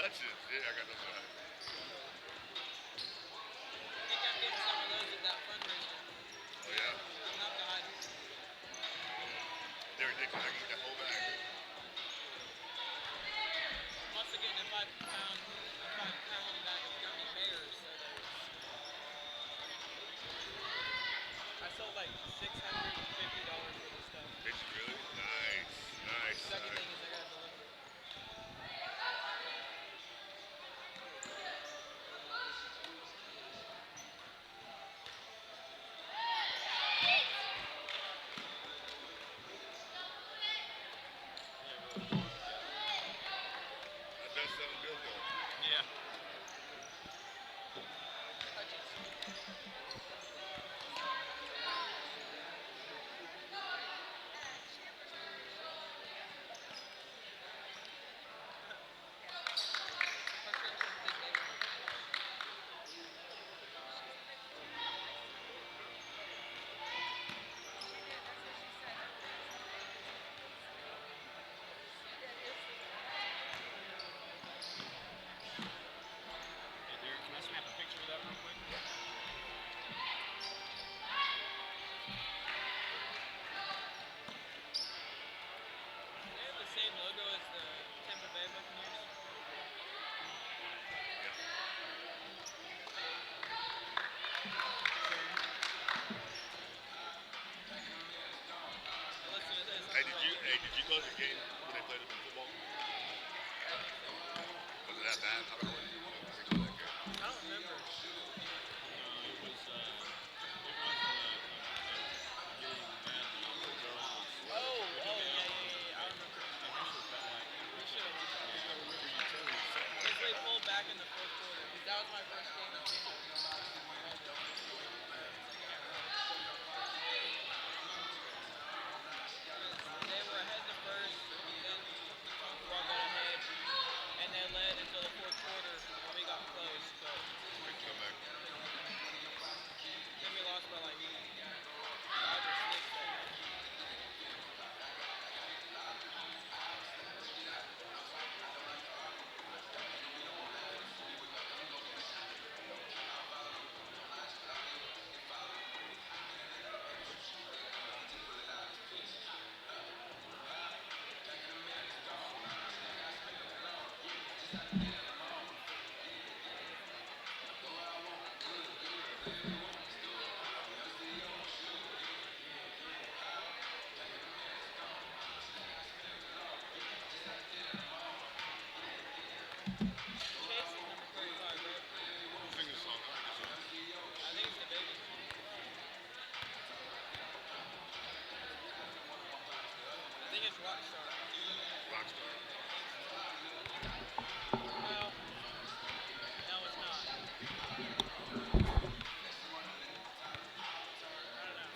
clutches. Yeah, I got those right. I think I'm getting some of those at that fundraiser. Oh yeah? I'm gonna have to hide them. They're ridiculous. I can eat that whole bag. I'm also getting a 5 pound bag of gummy bears. So I sold like $650 worth of stuff. Did you really? Nice. Nice. Second Nice. thing is I gotta deliver. Yeah, really pull it together. That does sound good though. Yeah. Touches. Her shirt says Big Baby on it. Hey, Derek, can I snap a picture of that real quick? They have the same logo as the Tampa Bay Buccaneers. And listen to this. Hey, did you go to the game when they played them in football? I think so. Was it that bad? I don't know. I didn't go to that game. I don't remember. No, it was getting mad that the girl was Yeah. I remember. initial felt like We should have won that. I remember you telling me something Because like they that. pulled back in the fourth quarter. Because that was my first game of season. They were ahead in the first, then Tonkawa got ahead, and they led until the fourth quarter when we got close. But Great comeback. then we lost by like 5 or 6 that night. Chase is number 35, right? Who sings this song? I like this song. I think it's the baby. I think it's Rockstar. Rockstar. Well, no, it's not. I don't know.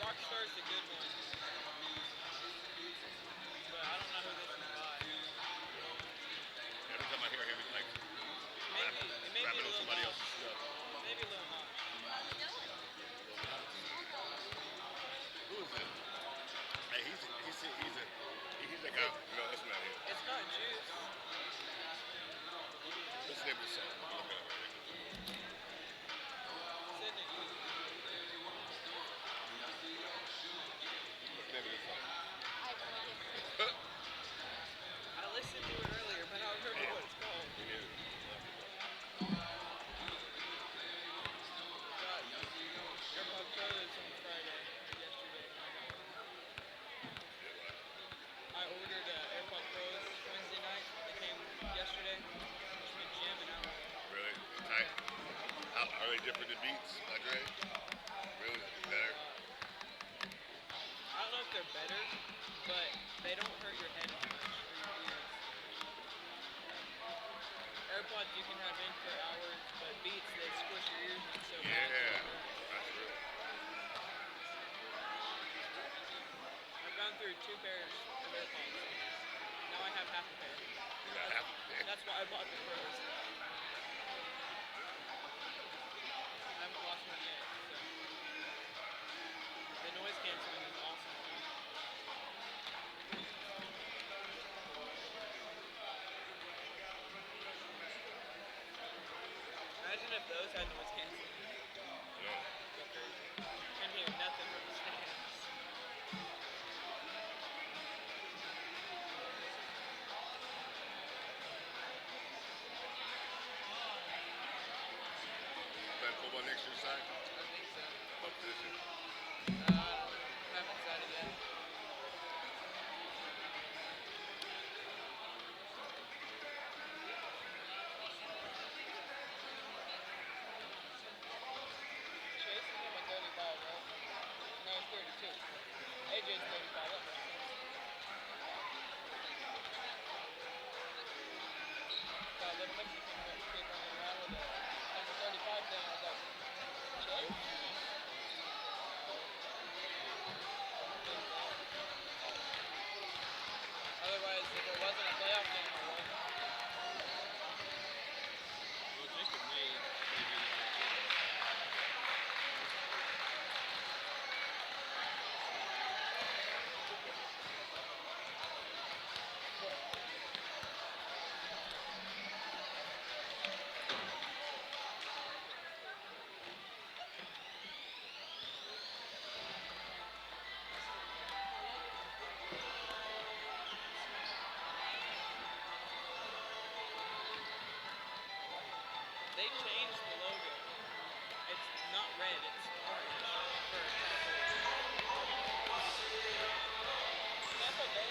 Rockstar's the good one. But I don't know who this is by. Every time I hear him, he's like It may be rapping a on little somebody Nas. else's stuff. Maybe a little Nas. Who is it? Hey, he's that guy. No, that's not him. It's not Juice. What's the name of the song? I'm looking at it right Sydney. now. What's the name of the song? I listened to it earlier, but I don't remember what it's called. Me neither. Got AirPod Pros on Friday or yesterday. I ordered AirPod Pros Wednesday night. They came yesterday. Just went gym an hour ago. Really? Tight. How are they different than Beats by Dre? Really? Better? I don't know if they're better, but they don't hurt your head as much or your ears. AirPods you can have in for hours, but Beats they squish your ears in so bad. Yeah. That's real. I've gone through 2 pairs of AirPods. Now I have half a pair. You got half of it. That's why I bought the Pros. I haven't lost one yet, so the noise canceling is awesome. those had to Wisconsin. No. Go crazy. Couldn't hear nothing from the stands. Playing football next year, side? I think so. What position? Haven't decided yet. Chase is number 35, right? No, it's 32. AJ's 35. That makes sense. Got a little Mexican kid running around with a number 35 thing. I was like, Chase? Otherwise, if it wasn't a playoff game, I would. Well, Jacob may be They changed the logo. It's not red, it's orange for Tampa Bay.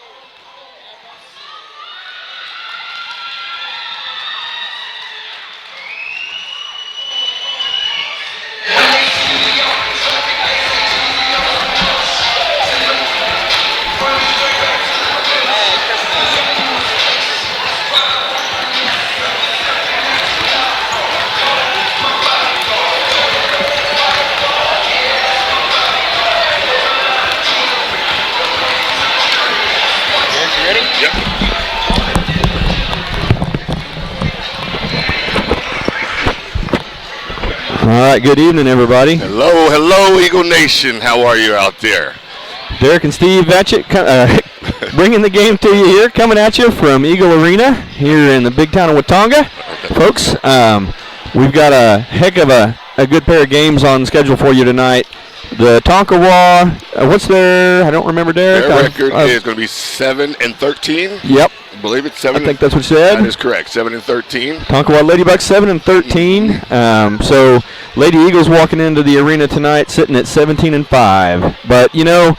Yep. All right, good evening, everybody. Hello, Eagle Nation. How are you out there? Derek and Steve Batchett bringing the game to you here, coming at you from Eagle Arena here in the big town of Watonga. Folks, we've got a heck of a good pair of games on schedule for you tonight. The Tonkawa, what's their, I don't remember, Derek. Their record is going to be 7-13. Yep. I believe it's 7. I think that's what you said. That is correct, 7-13. Tonkawa Ladybucks 7-13. So Lady Eagles walking into the arena tonight sitting at 17-5. But you know,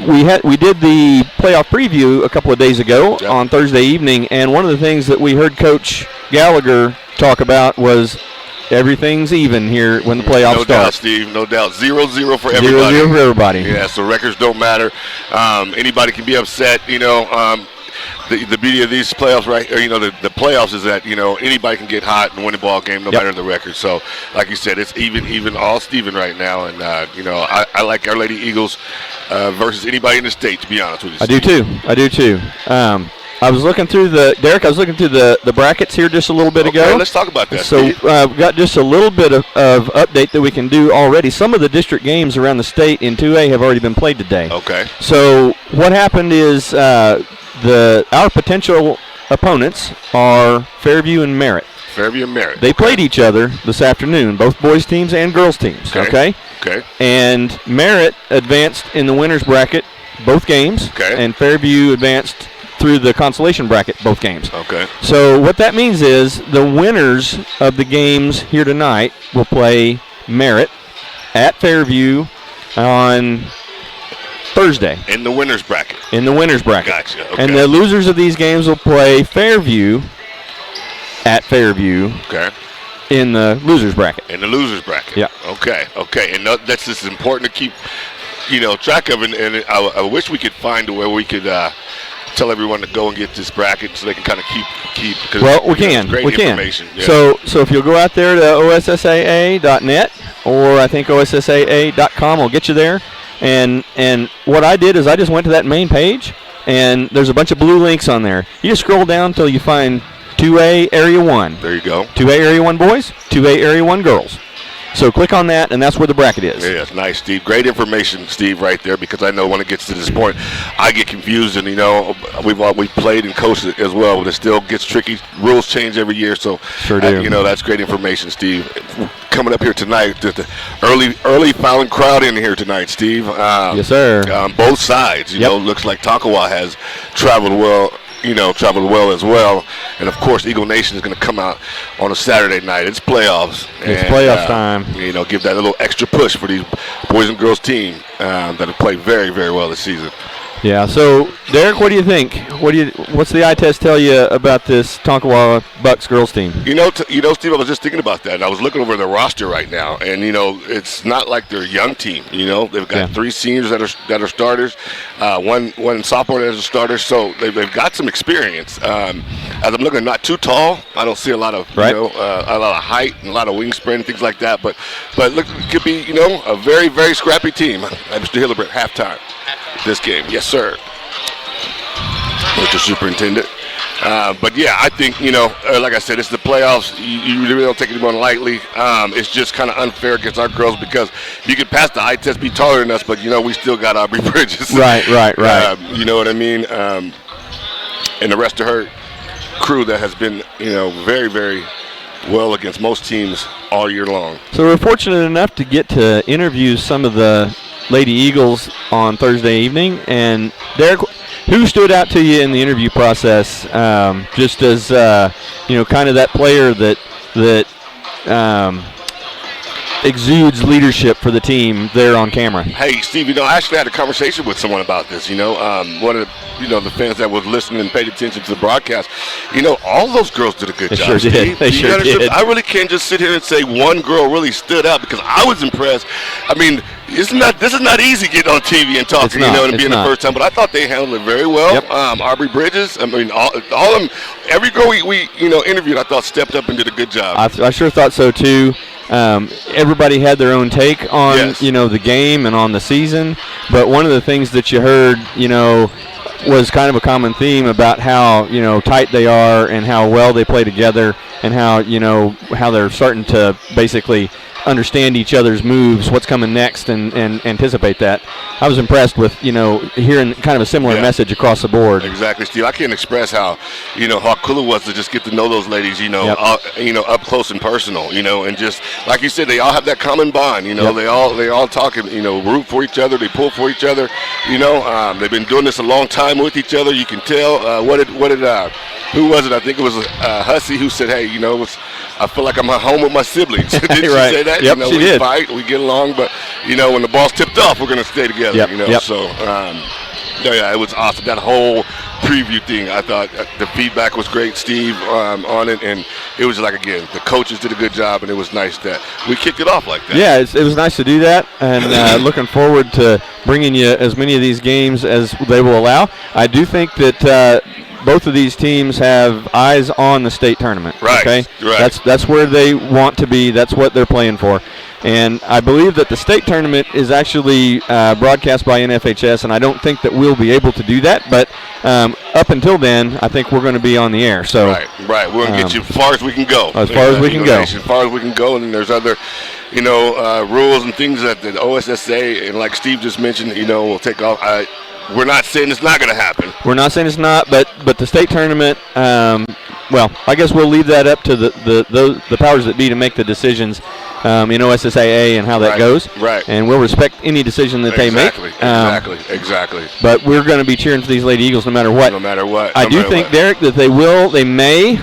we did the playoff preview a couple of days ago on Thursday evening, and one of the things that we heard Coach Gallagher talk about was everything's even here when the playoffs start. No doubt, Steve. No doubt. 0-0 for everybody. 0-0 for everybody. Yeah, so records don't matter. Anybody can be upset. You know, the beauty of these playoffs, right? Or, you know, the playoffs is that, you know, anybody can get hot and win a ball game no matter the record. So, like you said, it's even all Steven right now. And, you know, I like our Lady Eagles versus anybody in the state, to be honest with you, Steve. I do too. I was looking through the brackets here just a little bit ago. Let's talk about that. So we've got just a little bit of update that we can do already. Some of the district games around the state in 2A have already been played today. Okay. So what happened is our potential opponents are Fairview and Merritt. Fairview and Merritt. They played each other this afternoon, both boys teams and girls teams. Okay. And Merritt advanced in the winners bracket both games. Okay. And Fairview advanced through the consolation bracket both games. Okay. So what that means is the winners of the games here tonight will play Merritt at Fairview on Thursday. In the winners bracket. Gotcha. Okay. And the losers of these games will play Fairview at Fairview. Okay. In the losers bracket. Yeah. Okay. And that's just important to keep, you know, track of. And I wish we could find a way we could tell everyone to go and get this bracket so they can kind of keep. Well, we can. Information. Yeah. So if you'll go out there to osssaa.net or I think osssaa.com will get you there. And what I did is I just went to that main page, and there's a bunch of blue links on there. You just scroll down until you find 2A Area 1. There you go. 2A Area 1 boys, 2A Area 1 girls. So click on that, and that's where the bracket is. Yes, nice, Steve. Great information, Steve, right there, because I know when it gets to this point, I get confused, and, we've played and coached it as well, but it still gets tricky. Rules change every year, so, sure do. That's great information, Steve. Coming up here tonight, the early fouling crowd in here tonight, Steve. Yes, sir. Both sides, looks like Tonkawa has traveled well as well. And, of course, Eagle Nation is going to come out on a Saturday night. It's playoffs. It's playoff time. Give that little extra push for these boys and girls team that have played very, very well this season. Yeah, so, Derek, what do you think? What's the eye test tell you about this Tonkawa Bucks girls team? Steve, I was just thinking about that. I was looking over their roster right now, and, it's not like they're a young team. They've got 3 seniors that are starters, one sophomore that is a starter, so they've got some experience. As I'm looking, not too tall. I don't see a lot of, a lot of height and a lot of wingspan and things like that, but look, it could be, a very, very scrappy team. Mr. Hillebrand, halftime. This game, yes, sir. Mr. Superintendent. But yeah, I think like I said, it's the playoffs. You really don't take anyone lightly. It's just kind of unfair against our girls because you can pass the eye test, be taller than us, but we still got Aubrey Bridges. Right. You know what I mean? And the rest of her crew that has been very, very well against most teams all year long. So we're fortunate enough to get to interview some of the Lady Eagles on Thursday evening. And Derek, who stood out to you in the interview process, just as kind of that player that exudes leadership for the team there on camera? Hey, Steve, I actually had a conversation with someone about this. One of the fans that was listening and paid attention to the broadcast. All those girls did a good job. Sure did. They sure did. I really can't just sit here and say one girl really stood out because I was impressed. I mean, this is not easy getting on TV and talking, and being the first time. But I thought they handled it very well. Yep. Aubrey Bridges, I mean, all of them, every girl we interviewed, I thought stepped up and did a good job. I sure thought so too. Everybody had their own take on the game and on the season, but one of the things that you heard was kind of a common theme about how tight they are and how well they play together and how how they're starting to basically understand each other's moves, what's coming next, and anticipate that. I was impressed with hearing kind of a similar message across the board. Exactly, Steve. I can't express how how cool it was to just get to know those ladies up close and personal, and just like you said, they all have that common bond. They all talk, root for each other, they pull for each other. They've been doing this a long time with each other. You can tell. Who was it? I think it was Hussey who said, "Hey, I feel like I'm at home with my siblings." Did she say that? Yep, she we did. Fight, we get along, but when the ball's tipped off, we're gonna stay together. Yep. So it was awesome. That whole preview thing, I thought the feedback was great, Steve, on it, and it was like, again, the coaches did a good job, and it was nice that we kicked it off like that. Yeah, it was nice to do that, and looking forward to bringing you as many of these games as they will allow. I do think that both of these teams have eyes on the state tournament. Right. Okay? Right. That's where they want to be. That's what they're playing for. And I believe that the state tournament is actually broadcast by NFHS, and I don't think that we'll be able to do that. But up until then, I think we're going to be on the air. So right. We're going to get you as far as we can go. As far as we can go. As far as we can go, and there's other, rules and things that the OSSA and like Steve just mentioned, will take off. We're not saying it's not going to happen. We're not saying it's not, but the state tournament. Well, I guess we'll leave that up to the powers that be to make the decisions in OSSAA and how that goes. Right. And we'll respect any decision that they make. Exactly. But we're going to be cheering for these Lady Eagles no matter what. I do think, Derek, that they may,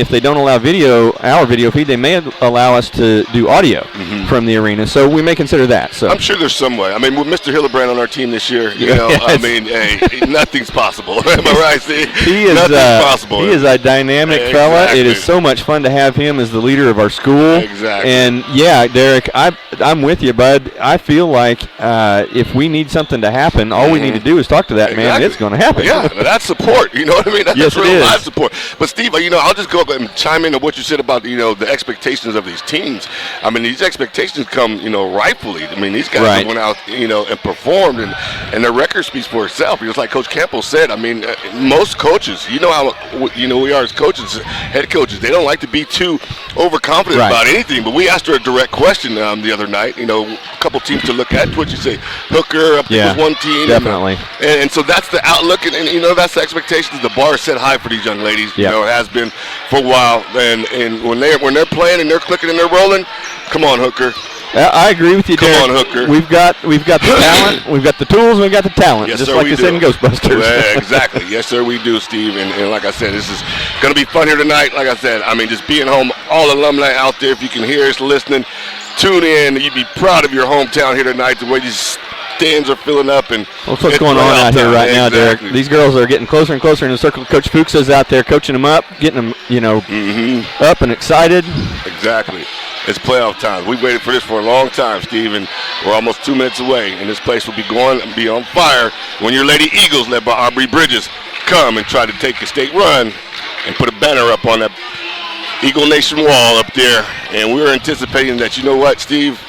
if they don't allow our video feed, they may allow us to do audio from the arena. So we may consider that. So I'm sure there's some way. I mean, with Mr. Hillebrand on our team this year, I mean, hey, nothing's possible. Am I right, Steve? Nothing's possible. He is a dynamic fella. It is so much fun to have him as the leader of our school. Exactly. And yeah, Derek, I'm with you, bud. I feel like if we need something to happen, all we need to do is talk to that man, and it's going to happen. Yeah, that's support. You know what I mean? That's real live support. But Steve, I'll just go up and chime in on what you said about the expectations of these teams. I mean, these expectations come rightfully. I mean, these guys went out and performed, and their record speaks for itself. Just like Coach Campbell said. I mean, most coaches, how we are as coaches, head coaches. They don't like to be too overconfident about anything. But we asked our direct question the other night. You know, a couple teams to look at. What you say, Hooker up Yeah, with one team. definitely. And so that's the outlook, and you know that's the expectations. The bar is set high for these young ladies. Yeah. You know, it has been for a while. And when they're playing and they're clicking and they're rolling, come on, Hooker. I agree with you, Derek. Come on, Hooker. We've got the talent, we've got the tools, and we've got the talent. Yes, just sir, like we they do. said in Ghostbusters. Yeah, exactly. Yes, sir, we do, Steve. And like I said, this is going to be fun here tonight. Like I said, I mean, just being home, all alumni out there, if you can hear us listening, tune in. You'd be proud of your hometown here tonight, the way these stands are filling up. And That's what's it's going on out here right now, Derek. Exactly. These girls are getting closer and closer in the circle. Coach Fuchs is out there coaching them up, getting them, up and excited. Exactly. It's playoff time. We've waited for this for a long time, Steve, and we're almost 2 minutes away. And this place will be on fire when your Lady Eagles, led by Aubrey Bridges, come and try to take a state run and put a banner up on that Eagle Nation wall up there. And we're anticipating that, you know what, Steve?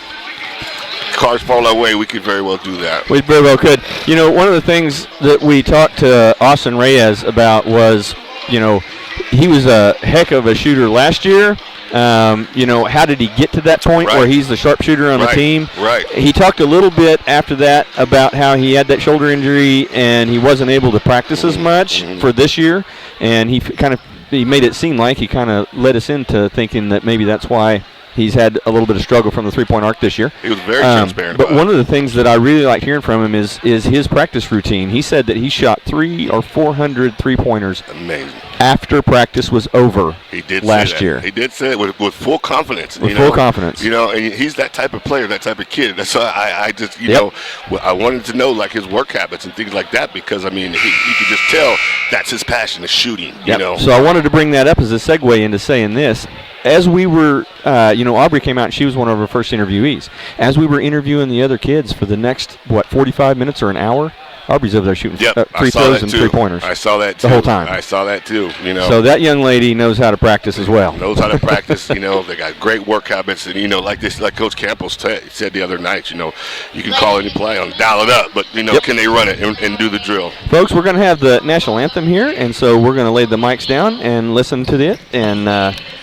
Cars fall our way, we could very well do that. We very well could. You know, one of the things that we talked to Austin Reyes about was, he was a heck of a shooter last year. How did he get to that point where he's the sharpshooter on the team? Right. He talked a little bit after that about how he had that shoulder injury and he wasn't able to practice as much for this year. And he made it seem like he kind of led us into thinking that maybe that's why he's had a little bit of struggle from the three-point arc this year. He was very transparent. But one of the things that I really like hearing from him is his practice routine. He said that he shot 300 or 400 three-pointers. Amazing. After practice was over. He did last say that. year. He did say it with full confidence. With full confidence. And he's that type of player, that type of kid. That's why I just, I wanted to know like his work habits and things like that because I mean you could just tell that's his passion, is shooting. Yep. So I wanted to bring that up as a segue into saying this. As we were, Aubrey came out and she was one of our first interviewees. As we were interviewing the other kids for the next, 45 minutes or an hour, Aubrey's over there shooting free throws and three-pointers. I saw that too. The whole time. I saw that too. So that young lady knows how to practice as well. Knows how to practice. They got great work habits, and like Coach Campbell said the other night. You can call any play on, dial it up, but can they run it and do the drill? Folks, we're going to have the national anthem here, and so we're going to lay the mics down and listen to it, and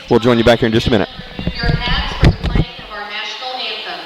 we'll join you back here in just a minute. Your hats for the playing of our national anthem.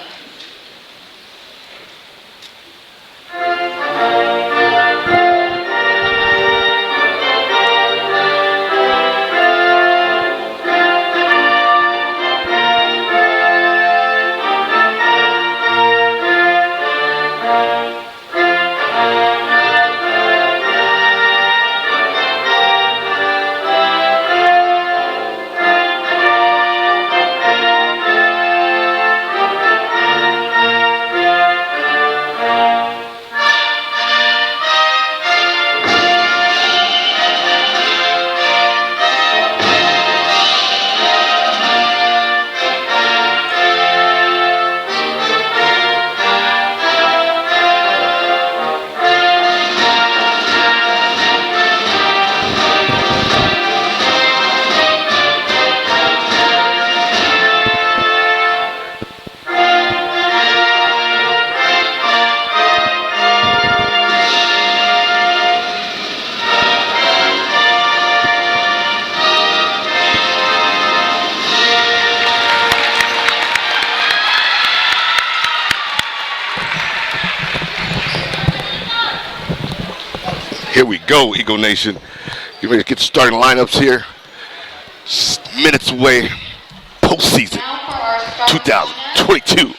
Here we go, Eagle Nation. Get ready to get starting lineups here. Minutes away, postseason 2022.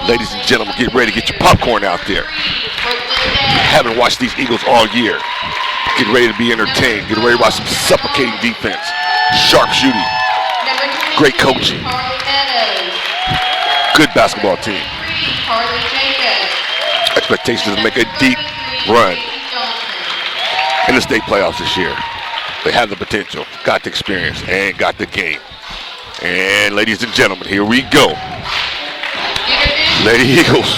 Ladies and gentlemen, get ready to get your popcorn out there. If you haven't watched these Eagles all year, get ready to be entertained. Get ready to watch some suffocating defense, sharp shooting, great coaching, good basketball team. Expectations to make a deep run in the state playoffs this year. They have the potential, got the experience, and got the game. And ladies and gentlemen, here we go. Lady Eagles,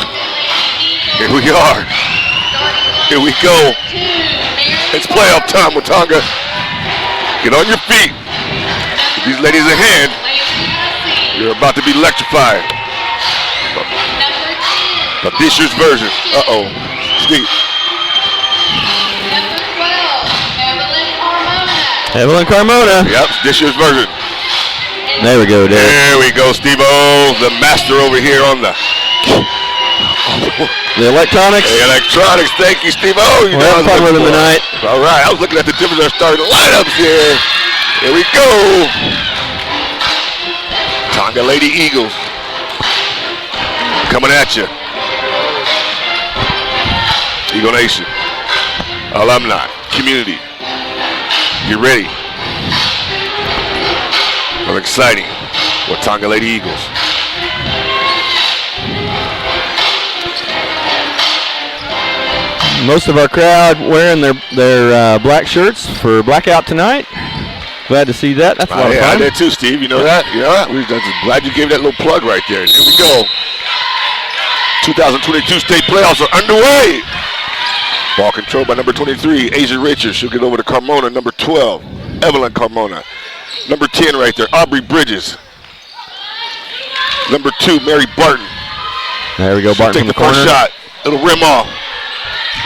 here we are. Here we go. It's playoff time, Watonga. Get on your feet. With these ladies ahead, you're about to be electrified. But this year's version, Steve. Evelyn Carmona. Yep, this year's version. There we go, Derek. There we go, Steve-O, the master over here on the electronics. The electronics. Thank you, Steve-O. We're having fun with him tonight. All right, I was looking at the difference in our starting lineups here. Here we go. Tonga Lady Eagles coming at you. Eagle Nation, alumni, community, get ready for exciting Watonga Lady Eagles. Most of our crowd wearing their black shirts for blackout tonight. Glad to see that. That's a lot of fun. I did too, Steve. You know that? Yeah. We're glad you gave that little plug right there. Here we go. 2022 state playoffs are underway. Ball controlled by number 23, Asia Richards. She'll get over to Carmona, number 12, Evelyn Carmona. Number 10 right there, Aubrey Bridges. Number 2, Mary Barton. There we go, She'll Barton take from the first corner. shot. It'll rim off.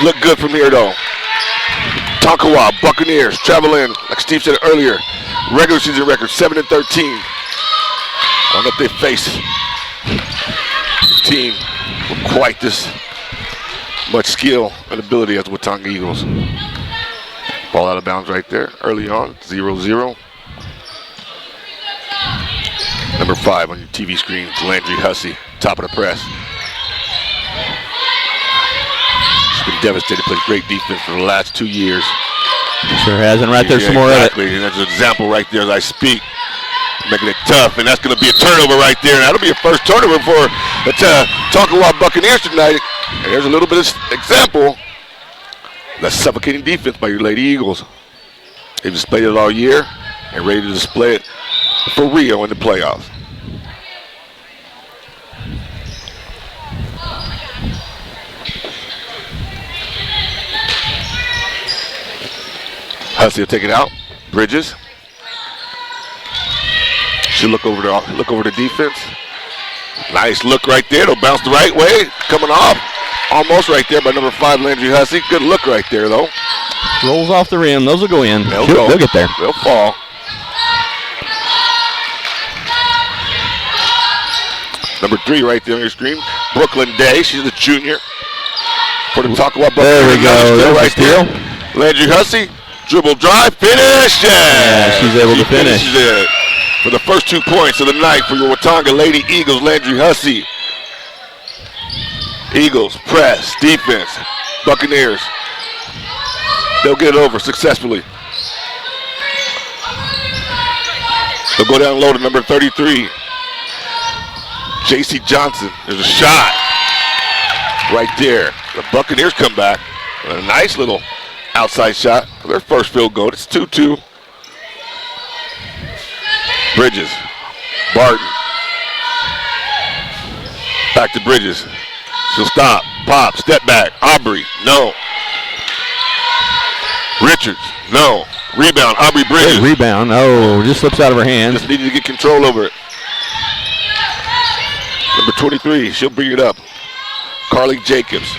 Look good from here, though. Tonkawa Buccaneers travel in, like Steve said earlier. Regular season record, 7-13. I don't know if they face a team with quite this much skill and ability as the Watonga Eagles. Ball out of bounds right there, early on, 0-0. Number 5 on your TV screen, Landry Hussey, top of the press. She's been devastated, plays great defense for the last 2 years. Sure has, and right there, some more exactly. And there's an example right there as I speak, making it tough, and that's going to be a turnover right there. And that'll be a first turnover for the Tonkawa Buccaneers tonight. And there's a little bit of example. That's suffocating defense by your Lady Eagles. They've displayed it all year and ready to display it for Rio in the playoffs. Hussey will take it out. Bridges. She'll look over the defense. Nice look right there. It'll bounce the right way. Coming off. Almost right there by number 5, Landry Hussey. Good look right there, though. Rolls off the rim. Those will go in. They'll get there. They'll fall. Number 3 right there on your screen. Brooklyn Day. She's a junior for the Tonkawa Buccaneers. There we go. Still There's right a steal. there. Landry Hussey. Dribble drive. Finish. Yeah, she's able to finish. Finishes it for the first 2 points of the night for your Watonga Lady Eagles. Landry Hussey. Eagles, press, defense, Buccaneers. They'll get it over successfully. They'll go down low to number 33. J.C. Johnson. There's a shot right there. The Buccaneers come back with a nice little outside shot for their first field goal. It's 2-2. Bridges. Barton. Back to Bridges. She'll stop. Pop. Step back. Aubrey. No. Richards. No. Rebound. Aubrey Bridges. Good rebound. Oh, just slips out of her hands. Just needed to get control over it. Number 23. She'll bring it up. Carly Jacobs.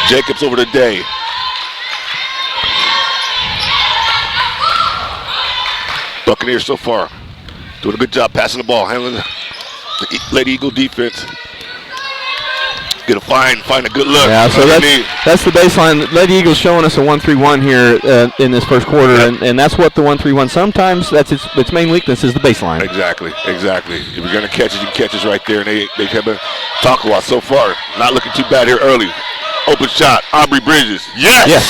Jacobs over to Day. Buccaneers so far doing a good job passing the ball, handling the Lady Eagle defense. Gonna find a good look. Yeah, so that's the baseline. Lady Eagles showing us a 1-3-1 here in this first quarter, Yep. and that's what the 1-3-1. Sometimes that's its main weakness is the baseline. Exactly. If you're gonna catch it, you can catch us right there. And they have been Tonkawa so far not looking too bad here early. Open shot, Aubrey Bridges. Yes.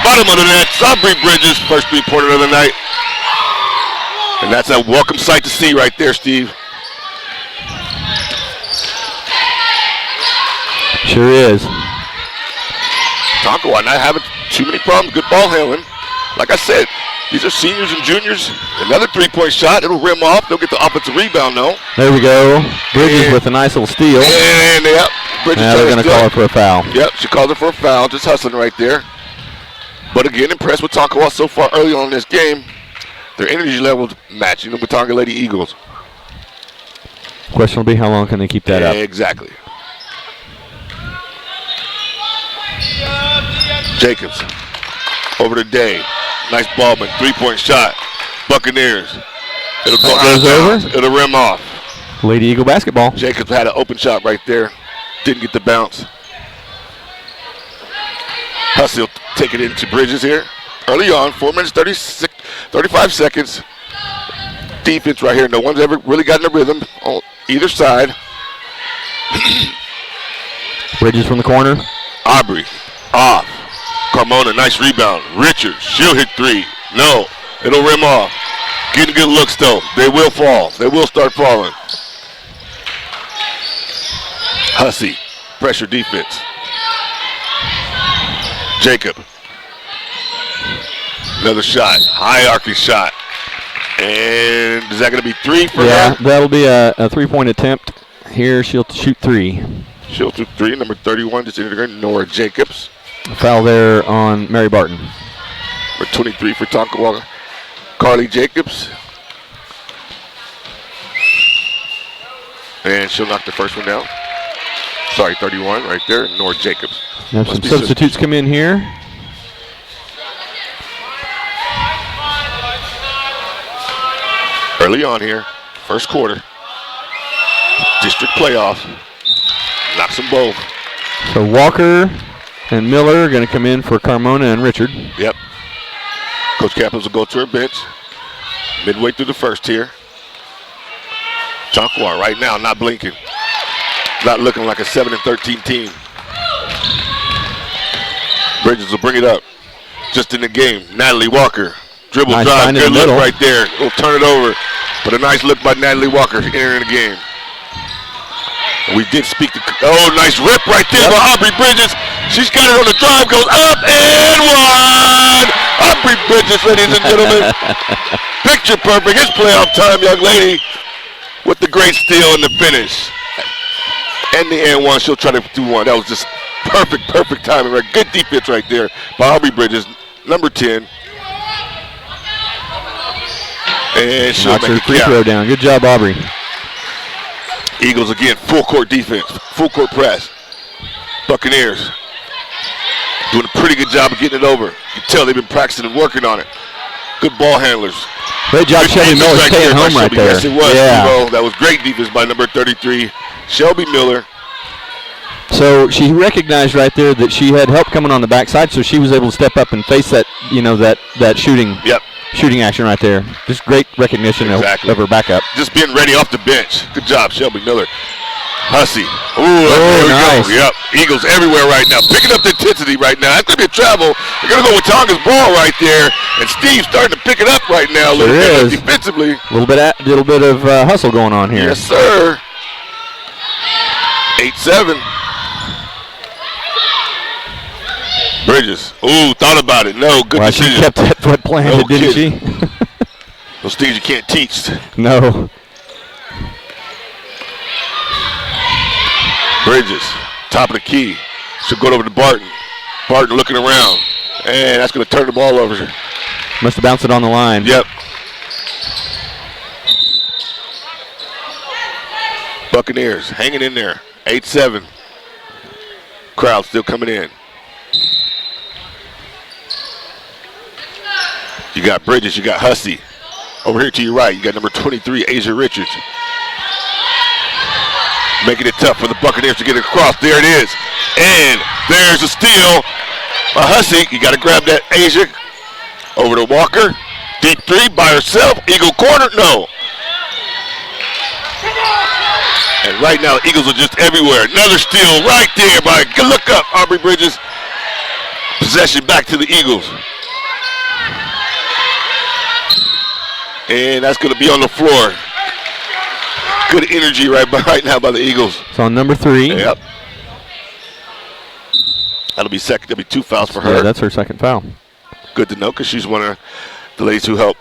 Bottom of the net, Aubrey Bridges, first 3-pointer of the night. And that's a welcome sight to see right there, Steve. Sure is. Tonkawa not having too many problems. Good ball handling. Like I said, these are seniors and juniors. Another 3-point shot. It'll rim off. They'll get the offensive rebound, though. There we go. Bridges with a nice little steal. And, yep. Bridges Now they're going to call her for a foul. Yep, she called her for a foul. Just hustling right there. But again, impressed with Tonkawa so far early on in this game. Their energy level matching the Watonga Lady Eagles. Question will be how long can they keep that up? Exactly. Jacobs over to Day. Nice ball, but 3-point shot. Buccaneers. It'll go That goes out of bounds. over. It'll rim off. Lady Eagle basketball. Jacobs had an open shot right there. Didn't get the bounce. Hussey will take it into Bridges here. Early on, 4 minutes, 35 seconds. Defense right here. No one's ever really gotten a rhythm on either side. Bridges from the corner. Aubrey off. Carmona, nice rebound. Richards, she'll hit three. No, it'll rim off. Getting good looks though. They will fall. They will start falling. Hussey, pressure defense. Jacob. Another shot. High arcing shot. And is that going to be three for Yeah, her? that'll be a 3-point attempt. Here she'll shoot 3. She'll shoot three. Number 31 just entered in. Nora Jacobs. Foul there on Mary Barton. Number 23 for Tonkawa. Carly Jacobs. And she'll knock the first one down. Sorry, 31 right there. Nora Jacobs. Have some substitutes come in here. Early on here, first quarter. District playoff. Knocks them both. So Walker and Miller are going to come in for Carmona and Richard. Yep. Coach Capels will go to her bench. Midway through the first here. Tonkawa right now not blinking. Not looking like a 7-13 team. Bridges will bring it up. Just in the game. Natalie Walker. Dribble Nice drive. find in Good the look middle. right there. We'll turn it over. But a nice look by Natalie Walker entering the game. We did speak to. Oh, nice rip right there by Aubrey Bridges. She's got it on the drive. Goes up and one. Aubrey Bridges, ladies and gentlemen. Picture perfect. It's playoff time, young lady. With the great steal and the finish. And the and one, she'll try to do one. That was just perfect timing. Right? Good defense right there by Aubrey Bridges, number 10. And she'll Knocks make her it free count. throw down. Good job, Aubrey. Eagles again, full court defense, full court press. Buccaneers doing a pretty good job of getting it over. You can tell they've been practicing and working on it. Good ball handlers. Great job, Good Shelby defense Miller right staying there by home right Shelby. there. Yes, it was. Yeah. Evo. That was great defense by number 33, Shelby Miller. So she recognized right there that she had help coming on the backside, so she was able to step up and face that, that shooting action right there. Just great recognition Exactly. of her backup. Just being ready off the bench. Good job, Shelby Miller. Hussey. Ooh, there we nice. go. Yep. Eagles everywhere right now. Picking up the intensity right now. That's going to be a travel. They're going to go with Tonga's ball right there. And Steve's starting to pick it up right now a little Sure bit is. defensively. A little bit of hustle going on here. Yes, sir. 8-7. Bridges. Ooh, thought about it. No, good Well, she decision. kept that foot planted, No didn't kidding. she? Those things you can't teach. No. Bridges, top of the key. She'll go over to Barton. Barton looking around. And that's going to turn the ball over. Must have bounced it on the line. Yep. Buccaneers hanging in there. 8-7. Crowd still coming in. You got Bridges, you got Hussey. Over here to your right, you got number 23, Asia Richards. Making it tough for the Buccaneers to get it across. There it is. And there's a steal by Hussey. You got to grab that, Asia. Over to Walker. Deep three by herself. Eagle corner. No. And right now, the Eagles are just everywhere. Another steal right there by, good look up, Aubrey Bridges. Possession back to the Eagles. And that's going to be on the floor. Good energy right now by the Eagles. It's on number 3. Yep. That'll be second. That'll be 2 fouls for her. Yeah, that's her second foul. Good to know because she's one of the ladies who helped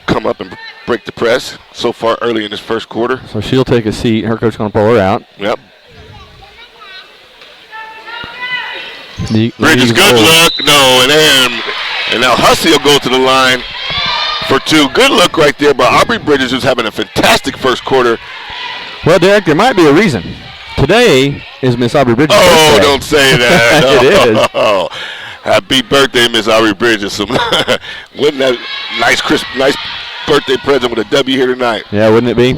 come up and break the press so far early in this first quarter. So she'll take a seat. Her coach going to pull her out. Yep. The Bridges, good Eagles- look. No, and now Hussey will go to the line for 2. Good look right there by Aubrey Bridges, who's having a fantastic first quarter. Well, Derek, there might be a reason. Today is Miss Aubrey Bridges' Oh, birthday. don't say that. It is. Oh, Happy birthday, Miss Aubrey Bridges. Wouldn't that nice, crisp, nice birthday present with a W here tonight? Yeah, wouldn't it be?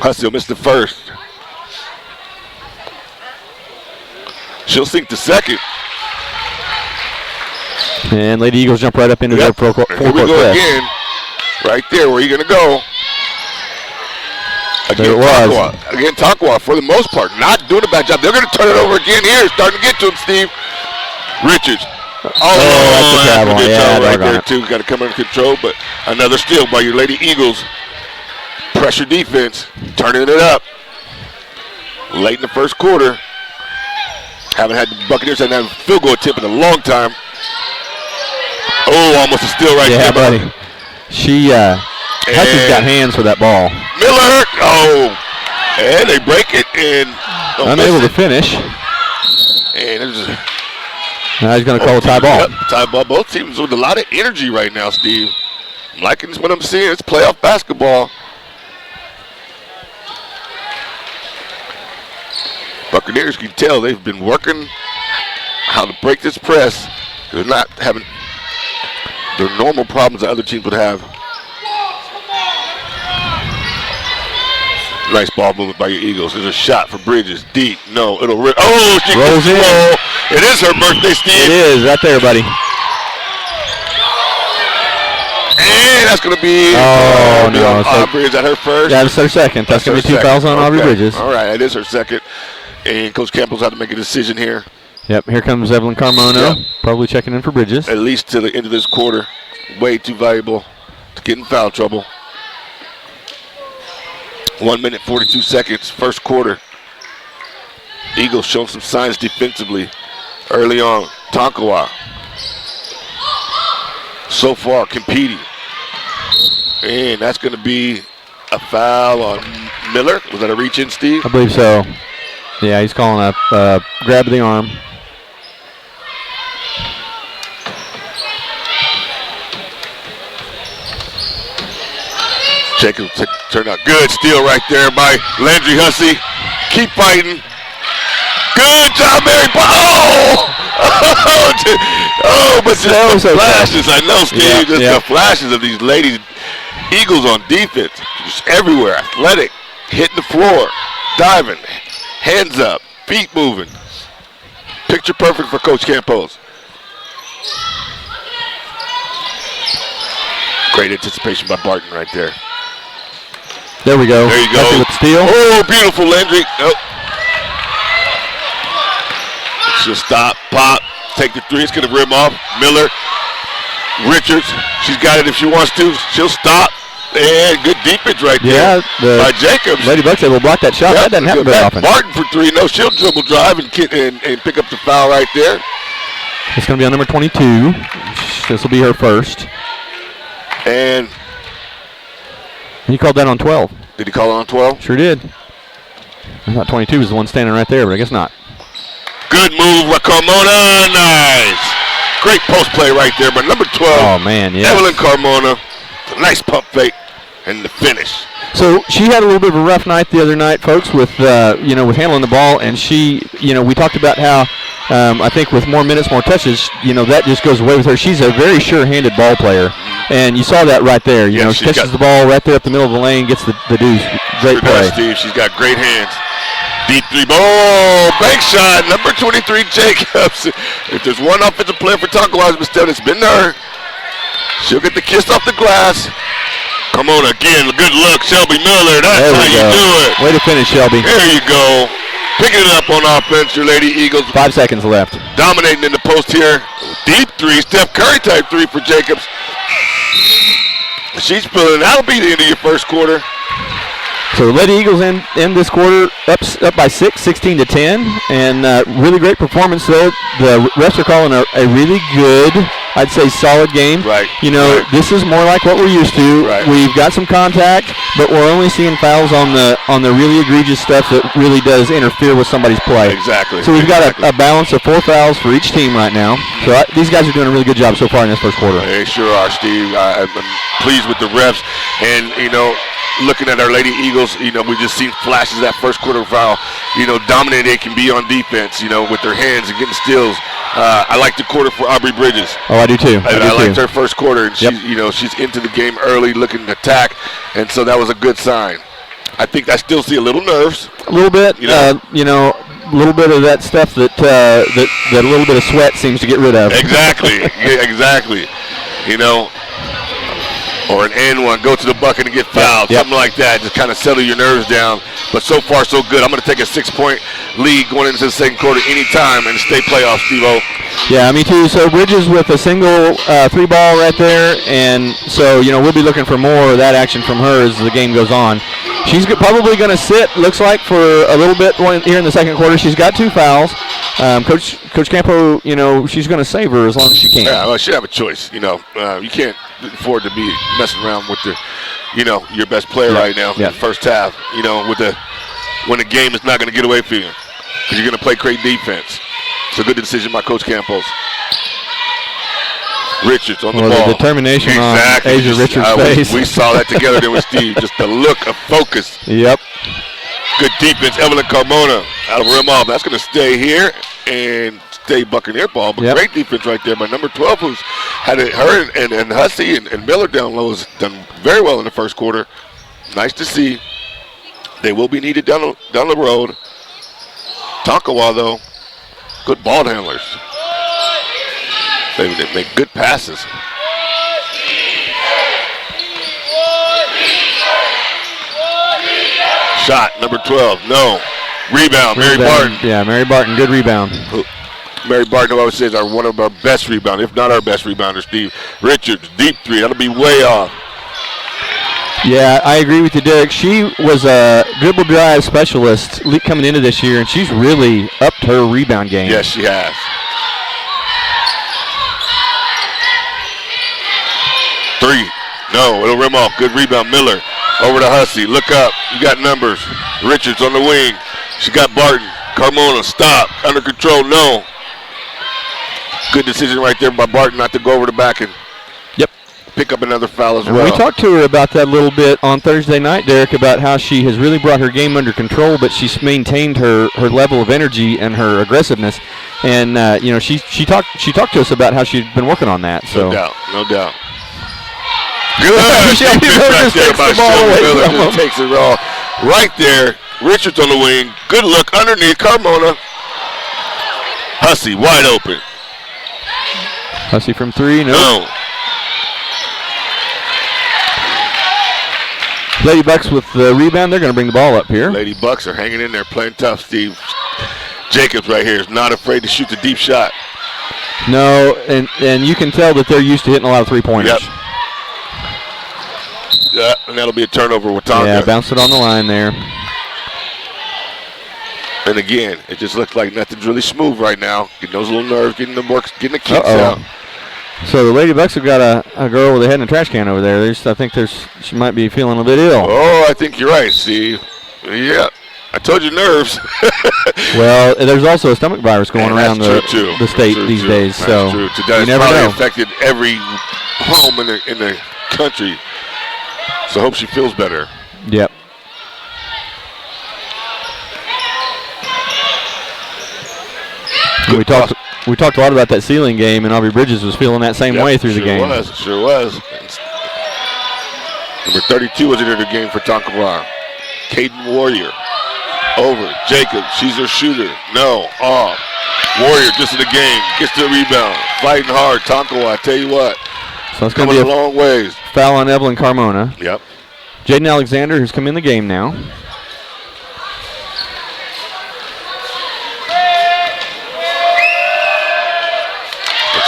Hussey will miss the first. She'll sink the second. And Lady Eagles jump right up into their full court Here we go press. again. Right there. Where are you going to go? There it Again, was. Tonkawa. Again, Tonkawa, for the most part, not doing a bad job. They're going to turn it over again here. Starting to get to him, Steve. Richards. Oh, that's a travel. good Yeah, job right doggone there, it. too. Got to come under control, but another steal by your Lady Eagles. Pressure defense, turning it up. Late in the first quarter. Haven't had the Buccaneers had a field goal attempt in a long time. Oh, almost a steal right Yeah, there. buddy. She, Hussey's got hands for that ball. Miller, oh, and they break it and Unable to finish. And it's Now he's going to call a tie ball. Yep, tie ball. Both teams with a lot of energy right now, Steve. I'm liking what I'm seeing. It's playoff basketball. Buccaneers, you can tell they've been working how to break this press. They're not having the normal problems that other teams would have. Nice ball movement by your Eagles. There's a shot for Bridges. Deep. No, it'll rip. Oh, she Rolls in. slow. It is her birthday, Steve. It is, right there, buddy. And that's going to be no. Aubrey. Is that her first? Yeah, that's her second. That's going to be 2 fouls on Aubrey Bridges. All right, that is her second. And Coach Campbell's had to make a decision here. Yep, here comes Evelyn Carmona. Yep. Probably checking in for Bridges. At least to the end of this quarter. Way too valuable to get in foul trouble. 1 minute, 42 seconds, first quarter. Eagles showing some signs defensively early on. Tonkawa so far competing. And that's going to be a foul on Miller. Was that a reach in, Steve? I believe so. Yeah, he's calling a grab of the arm. Jacob turned out good. Steal right there by Landry Hussey. Keep fighting. Good job, Mary. But just the flashes. I know, Steve. The flashes of these ladies. Eagles on defense. Just everywhere. Athletic. Hitting the floor. Diving. Hands up. Feet moving. Picture perfect for Coach Campos. Great anticipation by Barton right there. There we go. There you go. Hussey with the steal. Oh, beautiful, Landry. Nope. She'll stop, pop, take the three. It's going to rim off. Miller, Richards. She's got it if she wants to. She'll stop. And good defense right there by Jacobs. Lady Bucks able to block that shot. That doesn't happen very often. Barton for three. No, she'll dribble drive and pick up the foul right there. It's going to be on number 22. This will be her first. And he called that on 12. Did he call it on 12? Sure did. I thought 22 was the one standing right there, but I guess not. Good move by Carmona. Nice. Great post play right there by number 12. Oh, man, yeah. Evelyn Carmona. A nice pump fake and the finish. So she had a little bit of a rough night the other night, folks, with with handling the ball, and she, we talked about how I think with more minutes, more touches, that just goes away with her. She's a very sure-handed ball player, and you saw that right there. She catches the ball right there up the middle of the lane, gets the deuce. Great play. Steve, she's got great hands. Deep three ball, bank shot, number 23, Jacobs. If there's one offensive player for Tonkawa, it's been her. She'll get the kiss off the glass. Come on again, good look, Shelby Miller. That's how you do it. Way to finish, Shelby. There you go. Picking it up on offense, your Lady Eagles. 5 seconds left. Dominating in the post here. Deep three, Steph Curry type three for Jacobs. She's feeling. That'll be the end of your first quarter. So the Lady Eagles end this quarter up by 6, 16-10, and really great performance though. The refs are calling a really good, I'd say solid game. Right. This is more like what we're used to. Right. We've got some contact, but we're only seeing fouls on the really egregious stuff that really does interfere with somebody's play. Exactly. So we've got a balance of 4 fouls for each team right now. So these guys are doing a really good job so far in this first quarter. They sure are, Steve. I'm pleased with the refs, and looking at our Lady Eagles, we just seen flashes that first quarter of how, dominant they can be on defense, with their hands and getting steals. I like the quarter for Aubrey Bridges. Oh, I do too. I liked her first quarter, and she's into the game early, looking to attack, and so that was a good sign. I think I still see a little nerves. A little bit, a little bit of that stuff that a little bit of sweat seems to get rid of. Exactly. Yeah, exactly. Or an N1, go to the bucket and get fouled, something like that. Just kind of settle your nerves down. But so far, so good. I'm going to take a 6-point lead going into the second quarter anytime and stay playoff, Steve-O. Yeah, me too. So Bridges with a single 3-ball right there, and so we'll be looking for more of that action from her as the game goes on. She's probably going to sit, looks like, for a little bit here in the second quarter. She's got 2 fouls. Coach Campo, she's going to save her as long as she can. Yeah, well, she have a choice. You can't afford to be messing around with your best player right now in the first half. When the game is not going to get away from you because you're going to play great defense. It's a good decision by Coach Campos. Richards on the ball. The determination on Asia Richards' face. We saw that together there with Steve. Just the look of focus. Yep. Good defense. Evelyn Carmona out of rim off. That's going to stay here and stay Buccaneer ball. But great defense right there by number 12, who's had her and Hussey and Miller down low has done very well in the first quarter. Nice to see. They will be needed down the road. Tonkawa, though, good ball handlers. They make good passes. Shot, number 12, no. Rebound, Mary Barton. Yeah, Mary Barton, good rebound. Mary Barton, who I would say, is one of our best rebounders, if not our best rebounder, Steve. Richards, deep 3, that'll be way off. Yeah, I agree with you, Derek. She was a dribble drive specialist coming into this year, and she's really upped her rebound game. Yes, she has. Three, no, it'll rim off. Good rebound, Miller. Over to Hussey, look up. You got numbers. Richards on the wing. She got Barton. Carmona, stop. Under control, no. Good decision right there by Barton not to go over the back and pick up another foul as well. We talked to her about that a little bit on Thursday night, Derek, about how she has really brought her game under control, but she's maintained her level of energy and her aggressiveness. And she talked to us about how she'd been working on that. So no doubt. Good. Shelby Miller just takes the ball away from him. Takes it all right there. Richards on the wing. Good look underneath. Carmona. Hussey wide open. Hussey from 3. No. Lady Bucks with the rebound. They're going to bring the ball up here. Lady Bucks are hanging in there, playing tough. Steve Jacobs right here is not afraid to shoot the deep shot. No, and you can tell that they're used to hitting a lot of 3-pointers. Yep. Yeah, and that'll be a turnover with Watonga. Yeah, bounced it on the line there. And again, it just looks like nothing's really smooth right now. Getting those little nerves, getting the kicks out. So the Lady Bucks have got a girl with a head in a trash can over there. I think she might be feeling a bit ill. Oh, I think you're right, Steve. Yeah, I told you nerves. Well, there's also a stomach virus going around the state these days. That's so true. You never know. Affected every home in the country. So I hope she feels better. Yep. We talked a lot about that ceiling game, and Aubrey Bridges was feeling that same way through the game. Sure was. Number 32 was into the game for Tonkawa. Caden Warrior. Over. Jacob. She's her shooter. No. Off. Warrior just in the game. Gets the rebound. Fighting hard. Tonkawa, I tell you what. So it's going to be a long ways. Foul on Evelyn Carmona. Yep. Jaden Alexander, who's come in the game now.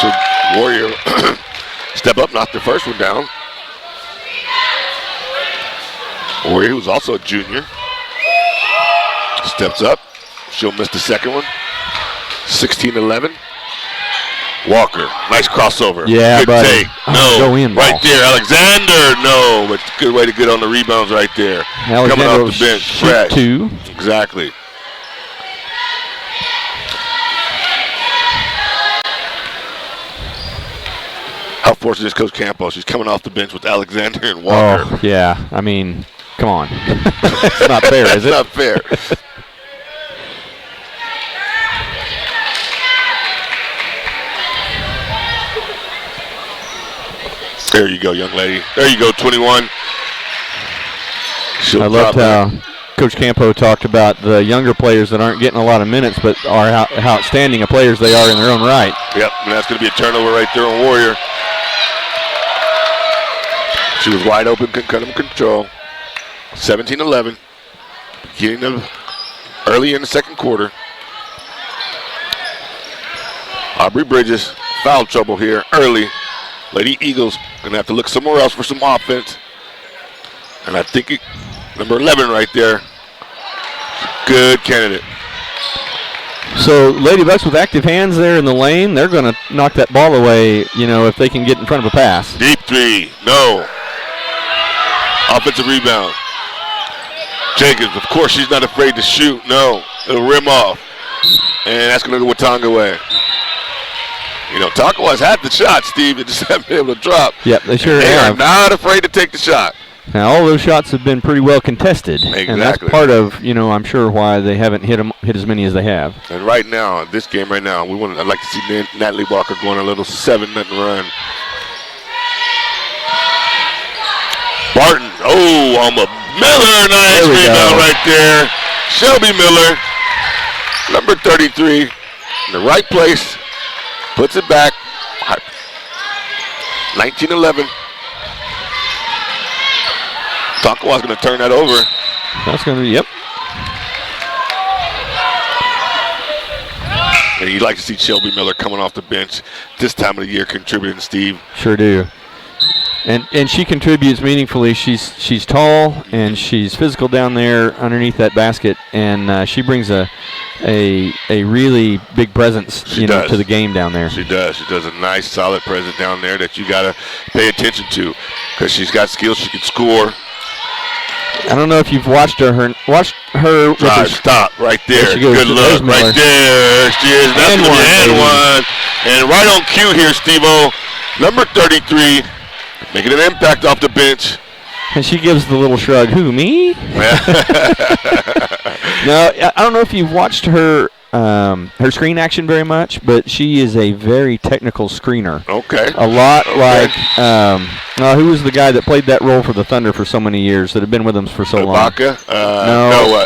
So Warrior step up, knocked the first one down. Warrior, who's also a junior, steps up. She'll miss the second one. 16-11. Walker, nice crossover. Yeah, good take. No, go in, right there. Alexander, no, but good way to get on the rebounds right there. Alexander coming off the bench, shoot 2. Exactly. How fortunate is Coach Campos? She's coming off the bench with Alexander and Walker. Oh, yeah. I mean, Come on. It's not fair, is it? It's not fair. There you go, young lady. There you go, 21. I loved how Coach Campo talked about the younger players that aren't getting a lot of minutes, but are how outstanding of players they are in their own right. Yep, and that's going to be a turnover right there on Warrior. She was wide open, couldn't cut him control. 17-11. Beginning of early in the second quarter. Aubrey Bridges, foul trouble here early. Lady Eagles going to have to look somewhere else for some offense. And I think number 11 right there. Good candidate. So Lady Bucks with active hands there in the lane, they're going to knock that ball away, if they can get in front of a pass. Deep three, no. Offensive rebound. Jacobs, of course, she's not afraid to shoot. No, it'll rim off. And that's going to go Watonga way. Tonkawa's had the shot, Steve. They just haven't been able to drop. Yep, they sure They have. are not afraid to take the shot. Now, all those shots have been pretty well contested. Exactly. And that's part of, I'm sure why they haven't hit as many as they have. And right now, this game right now, I'd like to see Natalie Walker going a little 7-0 run. Barton, Alma Miller, nice rebound right there. Shelby Miller, number 33, in the right place, puts it back. 19-11. Tonkawa's going to turn that over. That's going to be, yep. And you'd like to see Shelby Miller coming off the bench this time of the year contributing, Steve. Sure do. And she contributes meaningfully. She's tall and she's physical down there underneath that basket, and she brings a really big presence to the game down there. She does. She does a nice, solid presence down there that you got to pay attention to because she's got skills. She can score. I don't know if you've watched her. Drive, stop right there. Good look right there. She is. That's And one. And right on cue here, Steve-O. Number 33, making an impact off the bench. And she gives the little shrug. Who, me? No, I don't know if you've watched her screen action very much, but she is a very technical screener. Okay. A lot like who was the guy that played that role for the Thunder for so many years that had been with them for so long?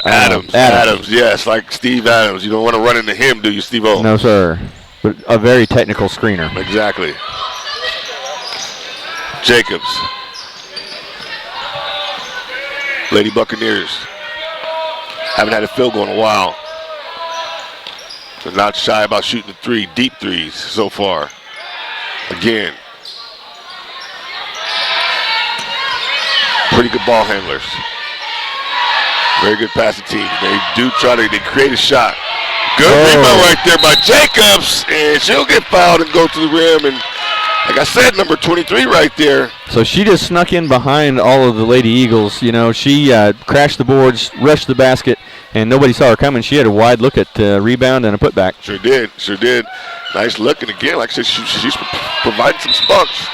Adams. Adams, yes, like Steve Adams. You don't want to run into him, do you, Steve-O? No, sir. But a very technical screener. Exactly. Jacobs. Lady Buccaneers haven't had a field goal in a while. They're not shy about shooting the deep threes so far. Again. Pretty good ball handlers. Very good passing team. They create a shot. Good rebound right there by Jacobs, and she'll get fouled and go to the rim. And like I said, number 23 right there. So she just snuck in behind all of the Lady Eagles. She crashed the boards, rushed the basket, and nobody saw her coming. She had a wide look at rebound and a putback. Sure did. Nice look. And again, like I said, she's providing some sparks.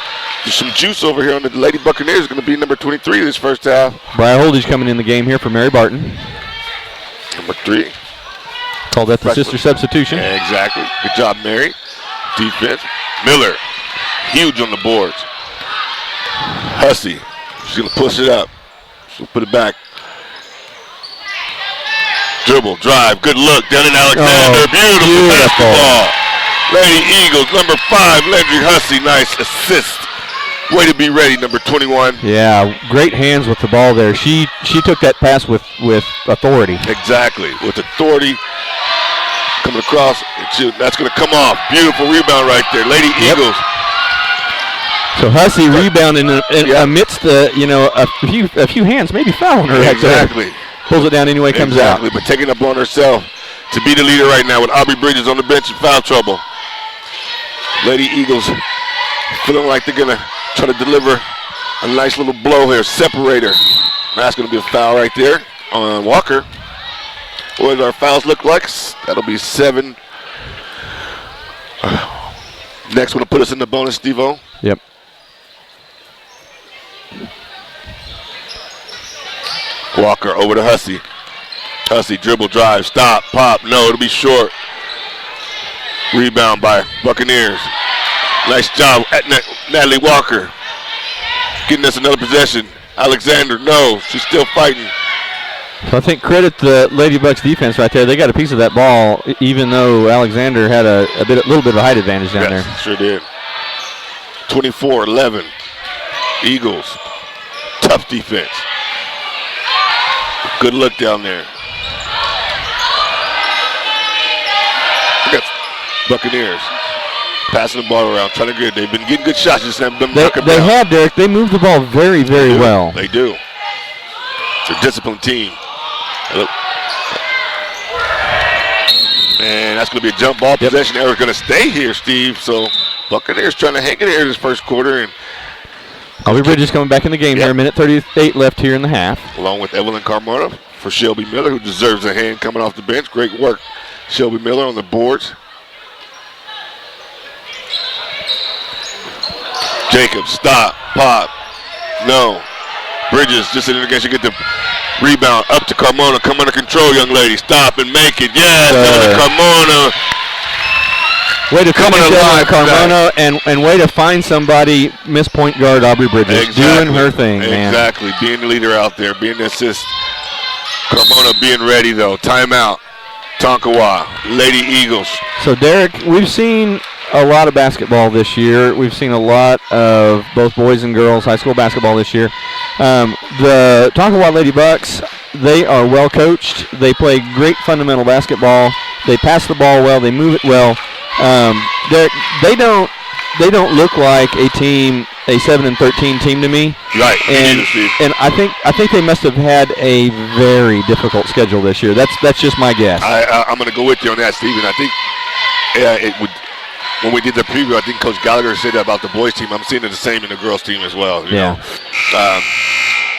There's some juice over here on the Lady Buccaneers. Going to be number 23 this first half. Brian Holdridge coming in the game here for Mary Barton. Number 3. Call that the sister substitution. Exactly. Good job, Mary. Defense. Miller. Huge on the boards. Hussey. She's going to push it up. She'll put it back. Dribble, drive, good look. Down in Alexander. Beautiful basketball. Lady Eagles, number 5, Landry Hussey. Nice assist. Way to be ready, number 21. Yeah, great hands with the ball there. She took that pass with authority. Exactly, with authority. Coming across, that's going to come off. Beautiful rebound right there. Lady Eagles. So Hussey rebounding amidst a few hands, maybe fouling her. Exactly. Pulls it down anyway, comes out. But taking up on herself to be the leader right now with Aubrey Bridges on the bench in foul trouble. Lady Eagles feeling like they're going to try to deliver a nice little blow here, separator. That's going to be a foul right there on Walker. What does our fouls look like? That'll be 7. Next one to put us in the bonus, Steve-O. Yep. Walker over to Hussey. Hussey dribble, drive, stop, pop. No, it'll be short. Rebound by Buccaneers. Nice job at Natalie Walker. Getting us another possession. Alexander, no, she's still fighting. So I think credit the Lady Bucks defense right there. They got a piece of that ball, even though Alexander had a little bit of a height advantage down there. Sure did. 24-11. Eagles. Tough defense. Good look down there. Look at Buccaneers passing the ball around, trying to get. They've been getting good shots, just haven't been knocking They down. have, Derek. They move the ball very, very well. They do. It's a disciplined team. And that's going to be a jump ball possession. Error going to stay here, Steve. So Buccaneers trying to hang in here this first quarter. And Aubrey Bridges coming back in the game here. A minute 38 left here in the half. Along with Evelyn Carmona for Shelby Miller, who deserves a hand coming off the bench. Great work, Shelby Miller on the boards. Jacobs, stop, pop, no. Bridges just in against you, get the rebound up to Carmona. Come under control, young lady. Stop and make it. Yes, Carmona. Way to come into Carmona and way to find somebody, miss point guard Aubrey Bridges. Doing her thing, man. Exactly, being the leader out there, being the assist. Carmona being ready, though. Timeout. Tonkawa, Lady Eagles. So, Derek, we've seen a lot of basketball this year. We've seen a lot of both boys and girls high school basketball this year. The Tonkawa Lady Bucks, they are well coached. They play great fundamental basketball. They pass the ball well. They move it well. They don't look like a team, a 7-13 team to me. Right. And I think they must have had a very difficult schedule this year. That's just my guess. I'm going to go with you on that, Stephen. I think it would. When we did the preview, I think Coach Gallagher said that about the boys team. I'm seeing it the same in the girls team as well. You know?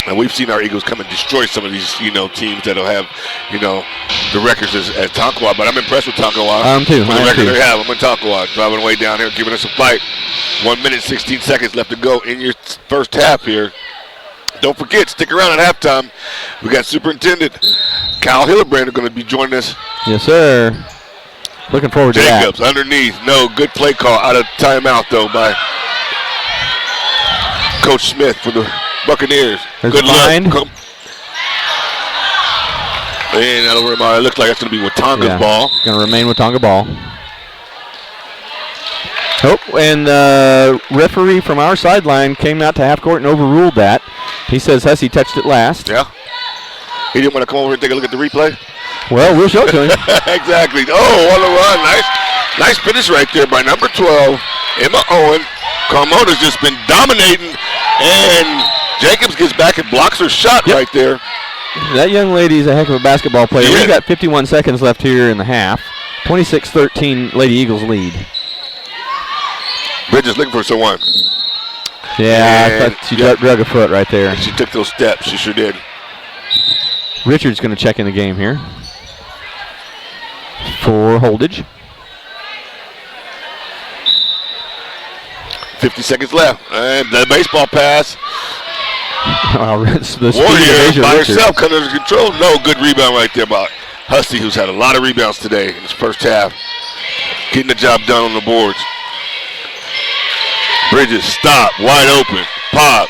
And we've seen our Eagles come and destroy some of these, teams that'll have, the records as Tonkawa. But I'm impressed with Tonkawa. Too. For the record they have. I'm in Tonkawa, driving way down here, giving us a fight. 1 minute, 16 seconds left to go in your first half here. Don't forget, stick around at halftime. We got Superintendent Kyle Hillebrand going to be joining us. Yes, sir. Looking forward to that. Jacobs underneath. No, good play call. Out of timeout, though, by Coach Smith for the Buccaneers. There's good look. And that'll remind. It looks like that's going to be Watonga's ball. Going to remain Watonga ball. Oh, and the referee from our sideline came out to half court and overruled that. He says Hussey touched it last. Yeah. He didn't want to come over and take a look at the replay? Well, we'll show it to him. Exactly. Oh, on the run. Nice finish right there by number 12, Emma Owen. Carmona's just been dominating, and Jacobs gets back and blocks her shot right there. That young lady's a heck of a basketball player. We've got 51 seconds left here in the half. 26-13 Lady Eagles lead. Bridges looking for someone. Yeah, I thought she drug a foot right there. She took those steps. She sure did. Richard's going to check in the game here for holdage. 50 seconds left. And the baseball pass. Warrior by herself coming under control. No, good rebound right there by Hussey, who's had a lot of rebounds today in this first half. Getting the job done on the boards. Bridges, stop, wide open, pop.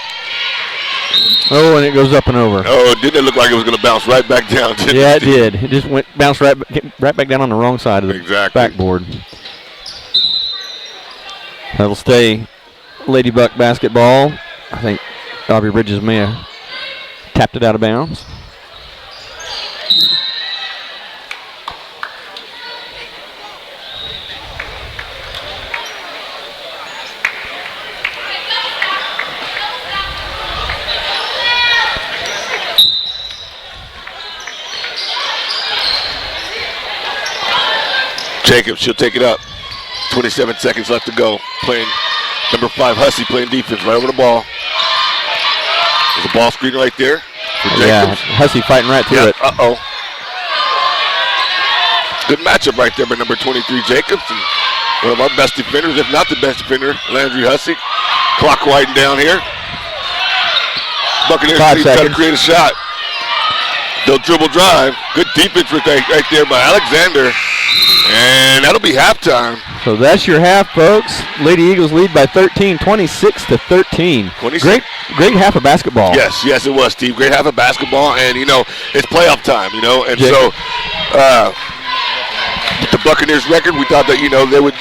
Oh, and it goes up and over. Oh, didn't it look like it was going to bounce right back down? Yeah, it did. It just bounced right back down on the wrong side of the backboard. That'll stay Lady Buck basketball. I think Aubrey Bridges may have tapped it out of bounds. Jacobs, she'll take it up. 27 seconds left to go. Playing number 5, Hussey, playing defense right over the ball. There's a ball screen right there for Jacobs. Yeah, Hussey fighting right through it. Uh-oh. Good matchup right there by number 23, Jacobs. And one of our best defenders, if not the best defender, Landry Hussey. Clock winding down here. Buccaneers trying to create a shot. They'll dribble drive. Good defense right there by Alexander. And that'll be halftime. So that's your half, folks. Lady Eagles lead by 13, 26-13. 26. Great half of basketball. Yes, it was, Steve. Great half of basketball, and it's playoff time. And Yeah. so with the Buccaneers record, we thought that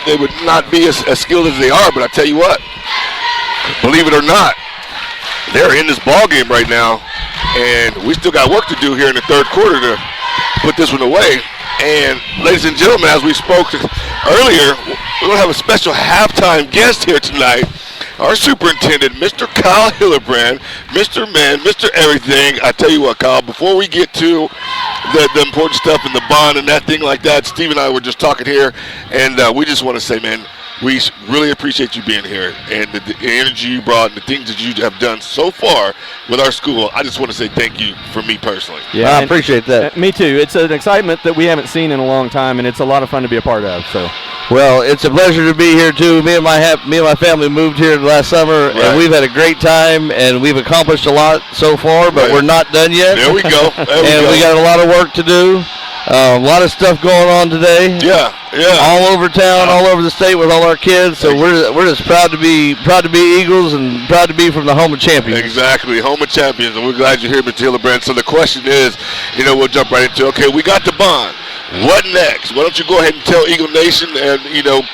they would not be as skilled as they are. But I tell you what, believe it or not, they're in this ball game right now, and we still got work to do here in the third quarter to put this one away. And ladies and gentlemen, as we spoke earlier, we're going to have a special halftime guest here tonight. Our superintendent, Mr. Kyle Hillerbrand, Mr. Man, Mr. Everything. I tell you what, Kyle, before we get to the important stuff in the bond and that thing like that, Steve and I were just talking here, and we just want to say, man, we really appreciate you being here and the energy you brought and the things that you have done so far with our school. I just want to say thank you from me personally. Yeah, I appreciate that. Me too. It's an excitement that we haven't seen in a long time, and it's a lot of fun to be a part of. So, Well, it's a pleasure to be here too. Me and my family moved here last summer, Right. and we've had a great time, and we've accomplished a lot so far. But Right. we're not done yet. There we go. And we got a lot of work to do. A lot of stuff going on today. Yeah. All over town, all over the state with all our kids. So we're just proud to be Eagles and proud to be from the home of champions. Exactly, home of champions, and we're glad you're here, Mr. Hillerbrand. So the question is, we'll jump right into, okay, we got the bond. What next? Why don't you go ahead and tell Eagle Nation and,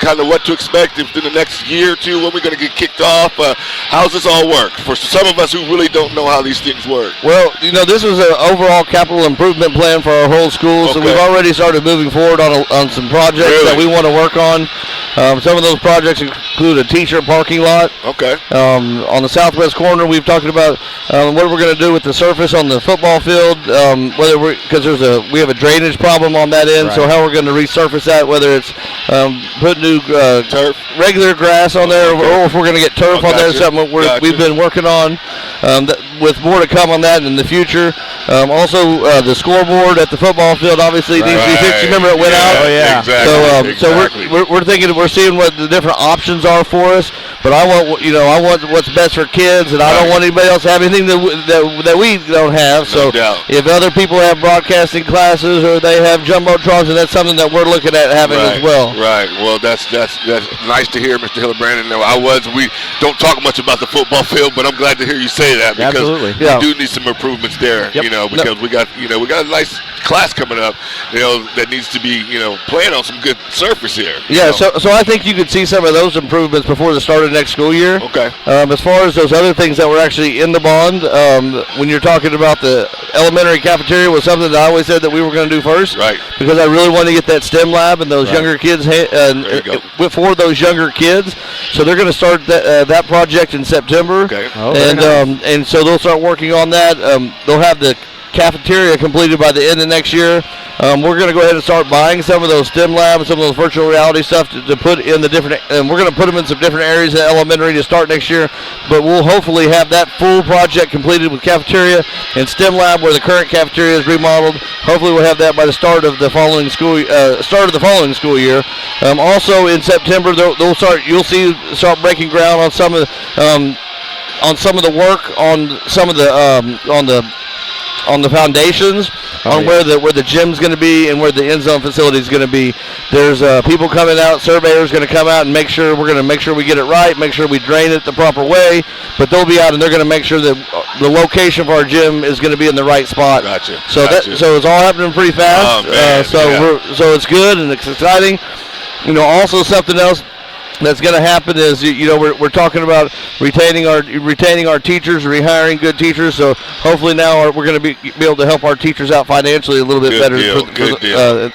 kind of what to expect in the next year or two, when we're going to get kicked off. How does this all work? For some of us who really don't know how these things work. Well, this was an overall capital improvement plan for our whole school, so Okay. we've already started moving forward on some projects that we want to work on. Some of those projects include a teacher parking lot. Okay. On the southwest corner, we've talked about what we're going to do with the surface on the football field, because we have a drainage problem on that end, so how we're going to resurface that, whether it's put new Turf. regular grass on there, or if we're going to get turf on there, Gotcha. something we've been working on, with more to come on that in the future. Also, the scoreboard at the football field obviously needs to be fixed. You remember it went out? Oh, yeah. Exactly. So we're seeing what the different options are for us, but I want what's best for kids, and I don't want anybody else to have anything that we don't have. So doubt. if other people have broadcasting classes or they have jumbotrons, and that's something that we're looking at having as well. Right. Well, that's nice to hear, Mr. Hillerbrand. We don't talk much about the football field, but I'm glad to hear you say that, because Absolutely. we do need some improvements there. Yep. Because we got a nice class coming up, that needs to be playing on some good surface here. Yeah, so I think you could see some of those improvements before the start of next school year. Okay. As far as those other things that were actually in the bond, when you're talking about the elementary cafeteria, was something that I always said that we were going to do first. Right. Because I really want to get that STEM lab and those younger kids for those younger kids. So they're going to start that project in September. Okay. Oh, very nice. And so they'll start working on that. They'll have the cafeteria completed by the end of next year. We're going to go ahead and start buying some of those STEM labs, some of those virtual reality stuff to put in the different, and we're going to put them in some different areas in elementary to start next year. But we'll hopefully have that full project completed with cafeteria and STEM lab where the current cafeteria is remodeled. Hopefully we'll have that by the start of the following school year. Also in September you'll start breaking ground on some of the work on some of the on the foundations, where the gym's going to be and where the end zone facility is going to be. There's people coming out, surveyors going to come out and we're going to make sure we get it right, make sure we drain it the proper way. But they'll be out and they're going to make sure that the location of our gym is going to be in the right spot. Gotcha. So it's all happening pretty fast. Oh, man. So it's good and it's exciting. Also something else that's going to happen is we're talking about retaining our teachers, rehiring good teachers. So hopefully now we're going to be able to help our teachers out financially a little bit better. Good deal.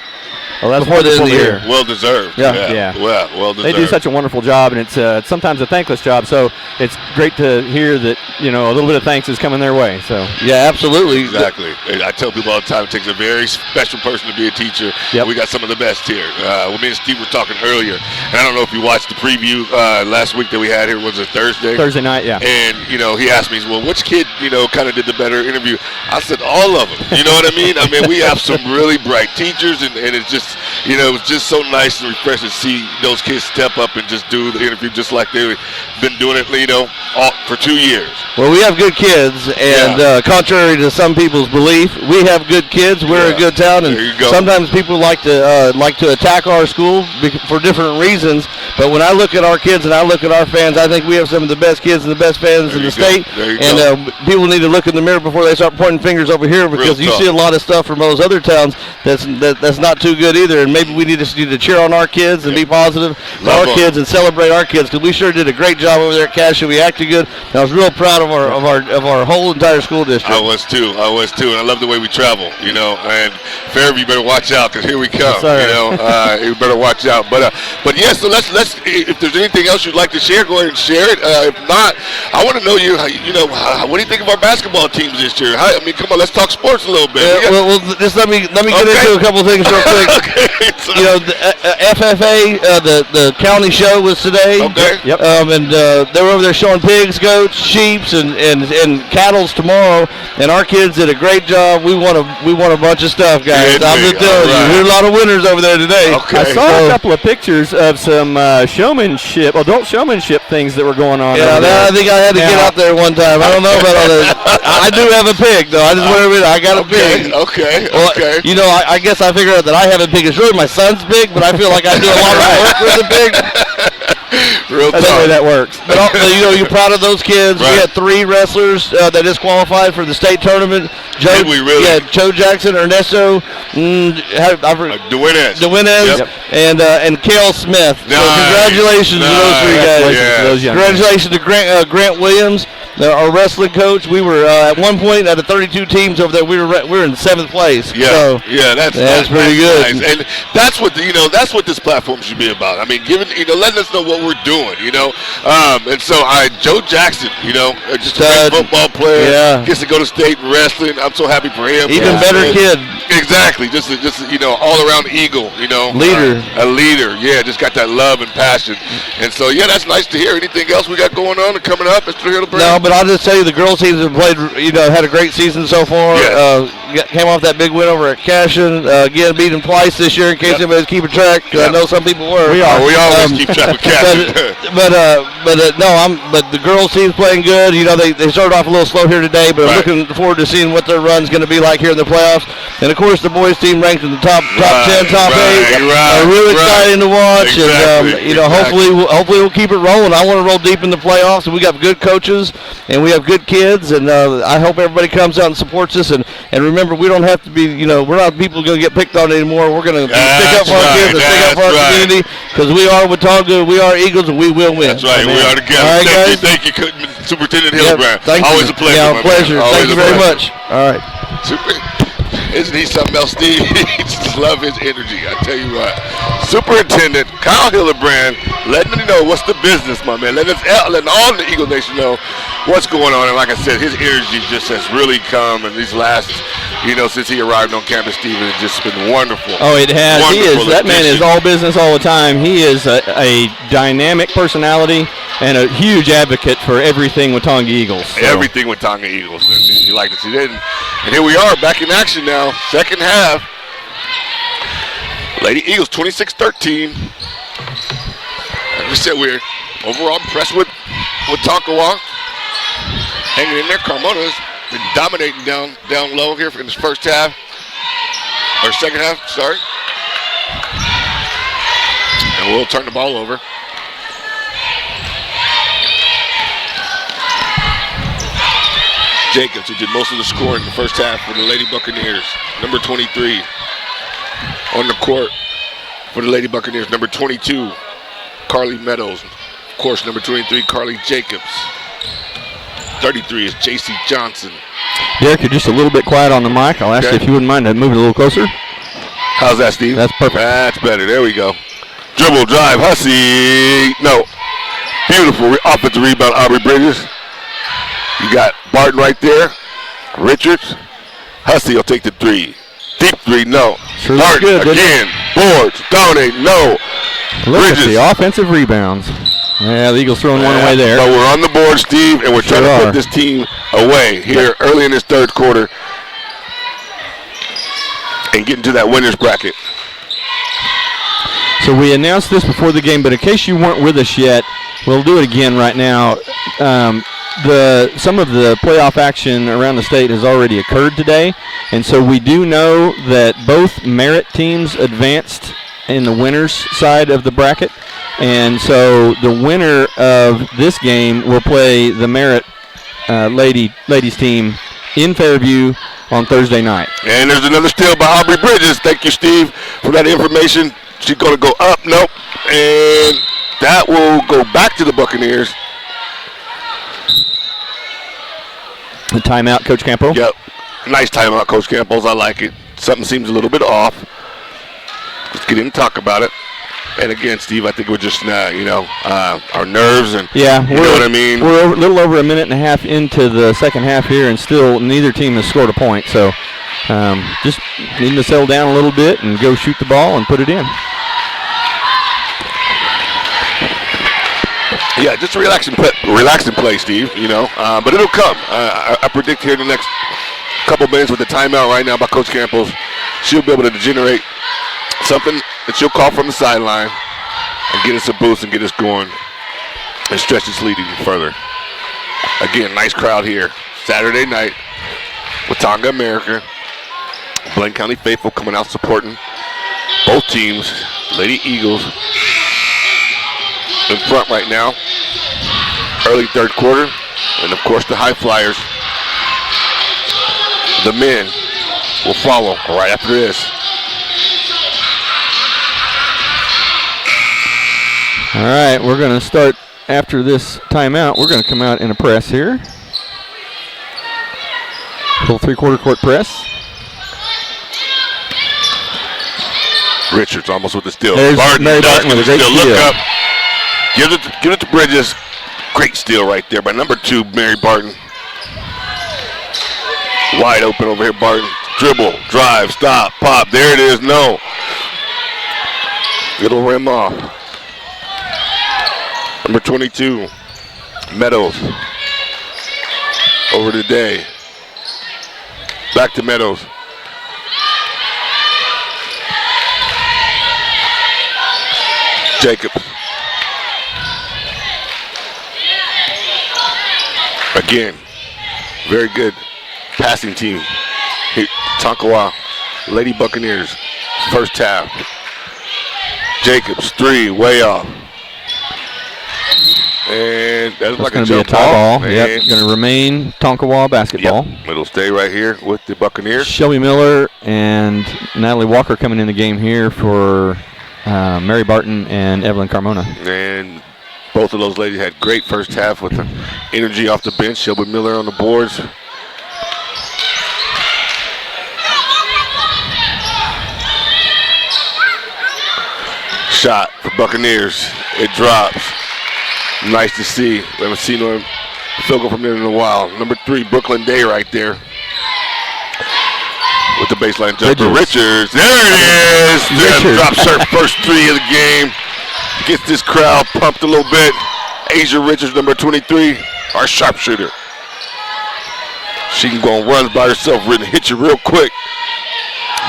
Well, that's before the end of the wonderful to year. hear. Well deserved. Yeah. Well deserved. They do such a wonderful job, and it's sometimes a thankless job. So it's great to hear that a little bit of thanks is coming their way. So Yeah, absolutely. Exactly. I tell people all the time, it takes a very special person to be a teacher. Yep. We got some of the best here. Me and Steve were talking earlier, and I don't know if you watched the preview last week that we had here. Was it Thursday? Thursday night, yeah. And, he asked me, well, which kid, kind of did the better interview? I said, all of them. You know what I mean? We have some really bright teachers, and it's just, it was just so nice and refreshing to see those kids step up and just do the interview just like they've been doing it, for 2 years. Well, we have good kids, and contrary to some people's belief, we have good kids. We're a good town, and There you go. sometimes people like to attack our school for different reasons. But when I look at our kids and I look at our fans, I think we have some of the best kids and the best fans in the state. There you And people need to look in the mirror before they start pointing fingers over here, because you tough. see a lot of stuff from those other towns that's not too good either. And maybe we need to cheer on our kids and be positive to our kids and celebrate our kids, because we sure did a great job over there at Cassia. We acted good. And I was real proud of our whole entire school district. I was too, and I love the way we travel, and Fairview, you better watch out, because here we come, Yes, you better watch out, but yeah, so let's, if there's anything else you'd like to share, go ahead and share it. If not, I want to know what do you think of our basketball teams this year? Come on, let's talk sports a little bit. Well, just let me get into a couple things real quick. Okay, so, The FFA, the county show was today. Okay. Yep. And they were over there showing pigs, goats, sheeps, and cattle's tomorrow. And our kids did a great job. We won a bunch of stuff, guys. Yeah, I'm just telling you, there's a lot of winners over there today. Okay. I saw a couple of pictures of some adult showmanship things that were going on. Yeah, over there. I think I had to get out there one time. I don't know about all that. I do have a pig, though. I just want to I got a pig. Okay. Well, I guess I figured out that I have a pig. It's really my son's pig, but I feel like I do a lot of work with the pig. Real That's the way tough. that works. But you're proud of those kids. Right. We had 3 wrestlers that just qualified for the state tournament. Did we really? Yeah, Joe Jackson, Ernesto, Duenes. Duenes, Yep. and Kale Smith. So Nice. congratulations to those 3 guys. Congratulations to those young men. Congratulations to Grant Williams, our wrestling coach. We were at one point out of 32 teams over there. We were in 7th place. Yeah, So, that's pretty good. Nice. And that's what that's what this platform should be about. I mean, letting us know what we're doing. And so Joe Jackson, just a Stud. great football player. Yeah. Gets to go to state in wrestling. I'm so happy for him. even better kid. Exactly. Just all around eagle. Leader. A leader. Yeah, just got that love and passion. And so that's nice to hear. Anything else we got going on and coming up, Mr. Hildebrand? No, but I'll just tell you, the girls teams have played, had a great season so far. Yeah. Came off that big win over at Cashion. Again, beat them twice this year, in case anybody's keeping track. 'Cause I know some people were. We always keep track of Cashion. But the girls team's playing good. They started off a little slow here today, but I'm looking forward to seeing what their run's going to be like here in the playoffs. And of course, the boys team ranked in the top 10, top 8. Really exciting to watch. Exactly. And hopefully we'll keep it rolling. I want to roll deep in the playoffs, and we got good coaches and we have good kids, and I hope everybody comes out and supports us. And remember, we don't have to be, we're not people going to get picked on anymore. We're going to stick up for our kids and stick up for our community, because we are Watonga, we are Eagles, and we will win. That's right. We are together. All right, guys. Thank you, Superintendent Hildebrand. Thank you. Always a pleasure. Yeah, my pleasure. man. Always Thank you a very pleasure. much. All right. Super. Isn't he something else, Steve? Just love his energy. I tell you what. Superintendent Kyle Hildebrand letting me know what's the business, my man. Letting all the Eagle Nation know what's going on. And like I said, his energy just has really come in these last, since he arrived on campus, Steve, it's just been wonderful. Oh, it has. Wonderful That man is addition. all business all the time. He is a dynamic personality and a huge advocate for everything Watonga Eagles. So. Everything with Tonga Eagles. And you like to see that. And here we are back in action now. Second half. Lady Eagles 26-13. Like we said, we're overall impressed with Tonkawa. Hanging in there. Carmona's been dominating down low here in this first half. Or second half, sorry. And we'll turn the ball over. Jacobs, who did most of the scoring in the first half for the Lady Buccaneers. Number 23 on the court for the Lady Buccaneers. Number 22, Carly Meadows. Of course, number 23, Carly Jacobs. 33 is J.C. Johnson. Derek, you're just a little bit quiet on the mic. I'll ask you if you wouldn't mind to move it a little closer. How's that, Steve? That's perfect. That's better. There we go. Dribble, drive, Hussey. No. Beautiful offensive rebound, Aubrey Bridges. You got Barton right there. Richards. Hussey will take the 3. Deep 3, no. Sure looks Barton good, doesn't again. Boards, dominate, no. Look Bridges. at the offensive rebounds. Yeah, the Eagles throwing one away there. But we're on the board, Steve, and we're trying to Sure put are. this team away here early in this third quarter and get into that winner's bracket. So we announced this before the game, but in case you weren't with us yet, We'll do it again right now. Some of the playoff action around the state has already occurred today, and so we do know that both merit teams advanced in the winners side of the bracket, and so the winner of this game will play the merit ladies team in Fairview on Thursday night. And there's another steal by Aubrey Bridges. Thank you, Steve, for that information. She's going to go up. Nope. And that will go back to the Buccaneers. A timeout, Coach Campo? Yep. Nice timeout, Coach Campos. I like it. Something seems a little bit off. Let's get in and talk about it. And again, Steve, I think we're just, our nerves and you know what I mean? We're a little over a minute and a half into the second half here, and still neither team has scored a point. So just needing to settle down a little bit and go shoot the ball and put it in. Yeah, just relax and play, Steve, but it'll come. I predict here in the next couple minutes with the timeout right now by Coach Campos, she'll be able to generate something that she'll call from the sideline and get us a boost and get us going and stretch this lead even further. Again, nice crowd here. Saturday night, Watonga, America. Blaine County faithful coming out supporting both teams. Lady Eagles in front right now. Early third quarter. And, of course, the High Flyers. The men will follow right after this. All right, we're going to start after this timeout. We're going to come out in a press here. Full three-quarter court press. Richards almost with the steal. There's Mary Barton with a great steal. Look up. Give it to Bridges. Great steal right there by number 2, Mary Barton. Wide open over here, Barton. Dribble, drive, stop, pop. There it is. No. It'll rim off. Number 22, Meadows. Over to Day. Back to Meadows. Jacobs. Again, very good passing team. Tonkawa, Lady Buccaneers, first half. Jacobs, 3, way off. And that's like going to be a tie ball. Yep, going to remain Tonkawa basketball. Yep. It'll stay right here with the Buccaneers. Shelby Miller and Natalie Walker coming in the game here for Mary Barton and Evelyn Carmona. And both of those ladies had great first half with the energy off the bench. Shelby Miller on the boards. Shot for Buccaneers. It drops. Nice to see. We haven't seen no field goal from them in a while. Number 3, Brooklyn Day right there. With the baseline jumper. Richards. There it is. There drops her first 3 of the game. Gets this crowd pumped a little bit. Asia Richards, number 23, our sharpshooter. She can go on runs by herself and hit you real quick.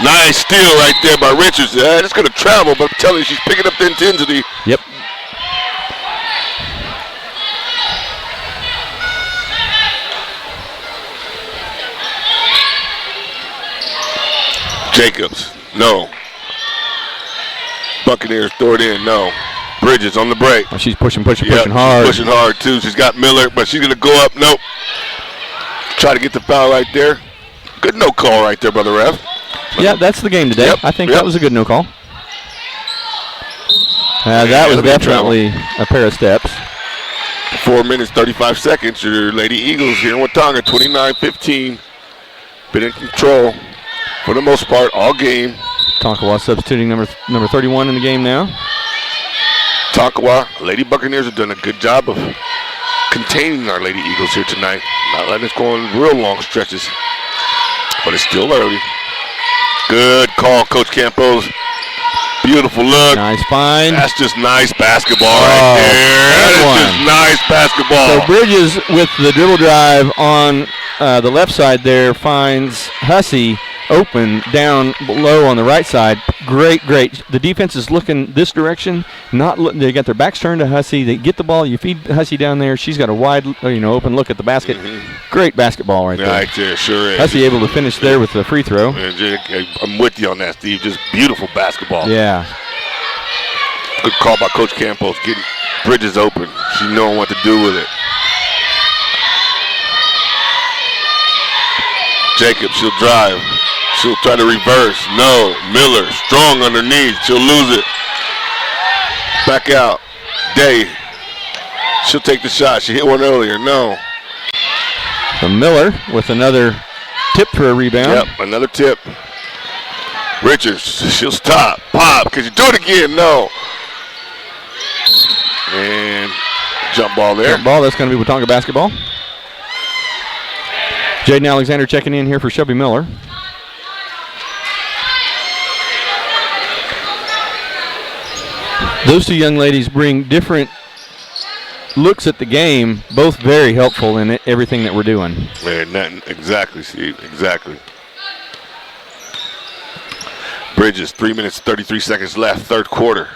Nice steal right there by Richards. It's going to travel, but I'm telling you, she's picking up the intensity. Yep. Jacobs, no. Buccaneers throw it in, no. Bridges on the break. Oh, she's pushing hard. Pushing hard, too. She's got Miller, but she's going to go up. Nope. Try to get the foul right there. Good no call right there by the ref. Yeah, that's the game today. Yep. I think that was a good no call. That was definitely a pair of steps. 4 minutes, 35 seconds. Your Lady Eagles here in Watonga, 29-15. Been in control for the most part all game. Tonkawa substituting number 31 in the game now. Tonkawa, Lady Buccaneers have done a good job of containing our Lady Eagles here tonight. Not letting us go on real long stretches, but it's still early. Good call, Coach Campos. Beautiful look. Nice find. That's just nice basketball right there. That is just nice basketball. So Bridges with the dribble drive on the left side there finds Hussey, open down low on the right side. Great. The defense is looking this direction. They got their backs turned to Hussey. They get the ball. You feed Hussey down there. She's got a wide, open look at the basket. Great basketball right there. Right there, sure is. Hussey able to finish there with the free throw. I'm with you on that, Steve. Just beautiful basketball. Yeah. Good call by Coach Campos, getting Bridges open. She knowing what to do with it. Jacobs, she'll drive. She'll try to reverse. No. Miller, strong underneath. She'll lose it. Back out. Day. She'll take the shot. She hit one earlier. No. So Miller with another tip for a rebound. Yep, another tip. Richards, she'll stop. Pop. Can you do it again? No. And jump ball there. Jump ball. That's going to be Watonga basketball. Jaden Alexander checking in here for Shelby Miller. Those two young ladies bring different looks at the game, both very helpful in everything that we're doing. Man, exactly, Steve. Exactly. Bridges, 3 minutes, 33 seconds left, third quarter.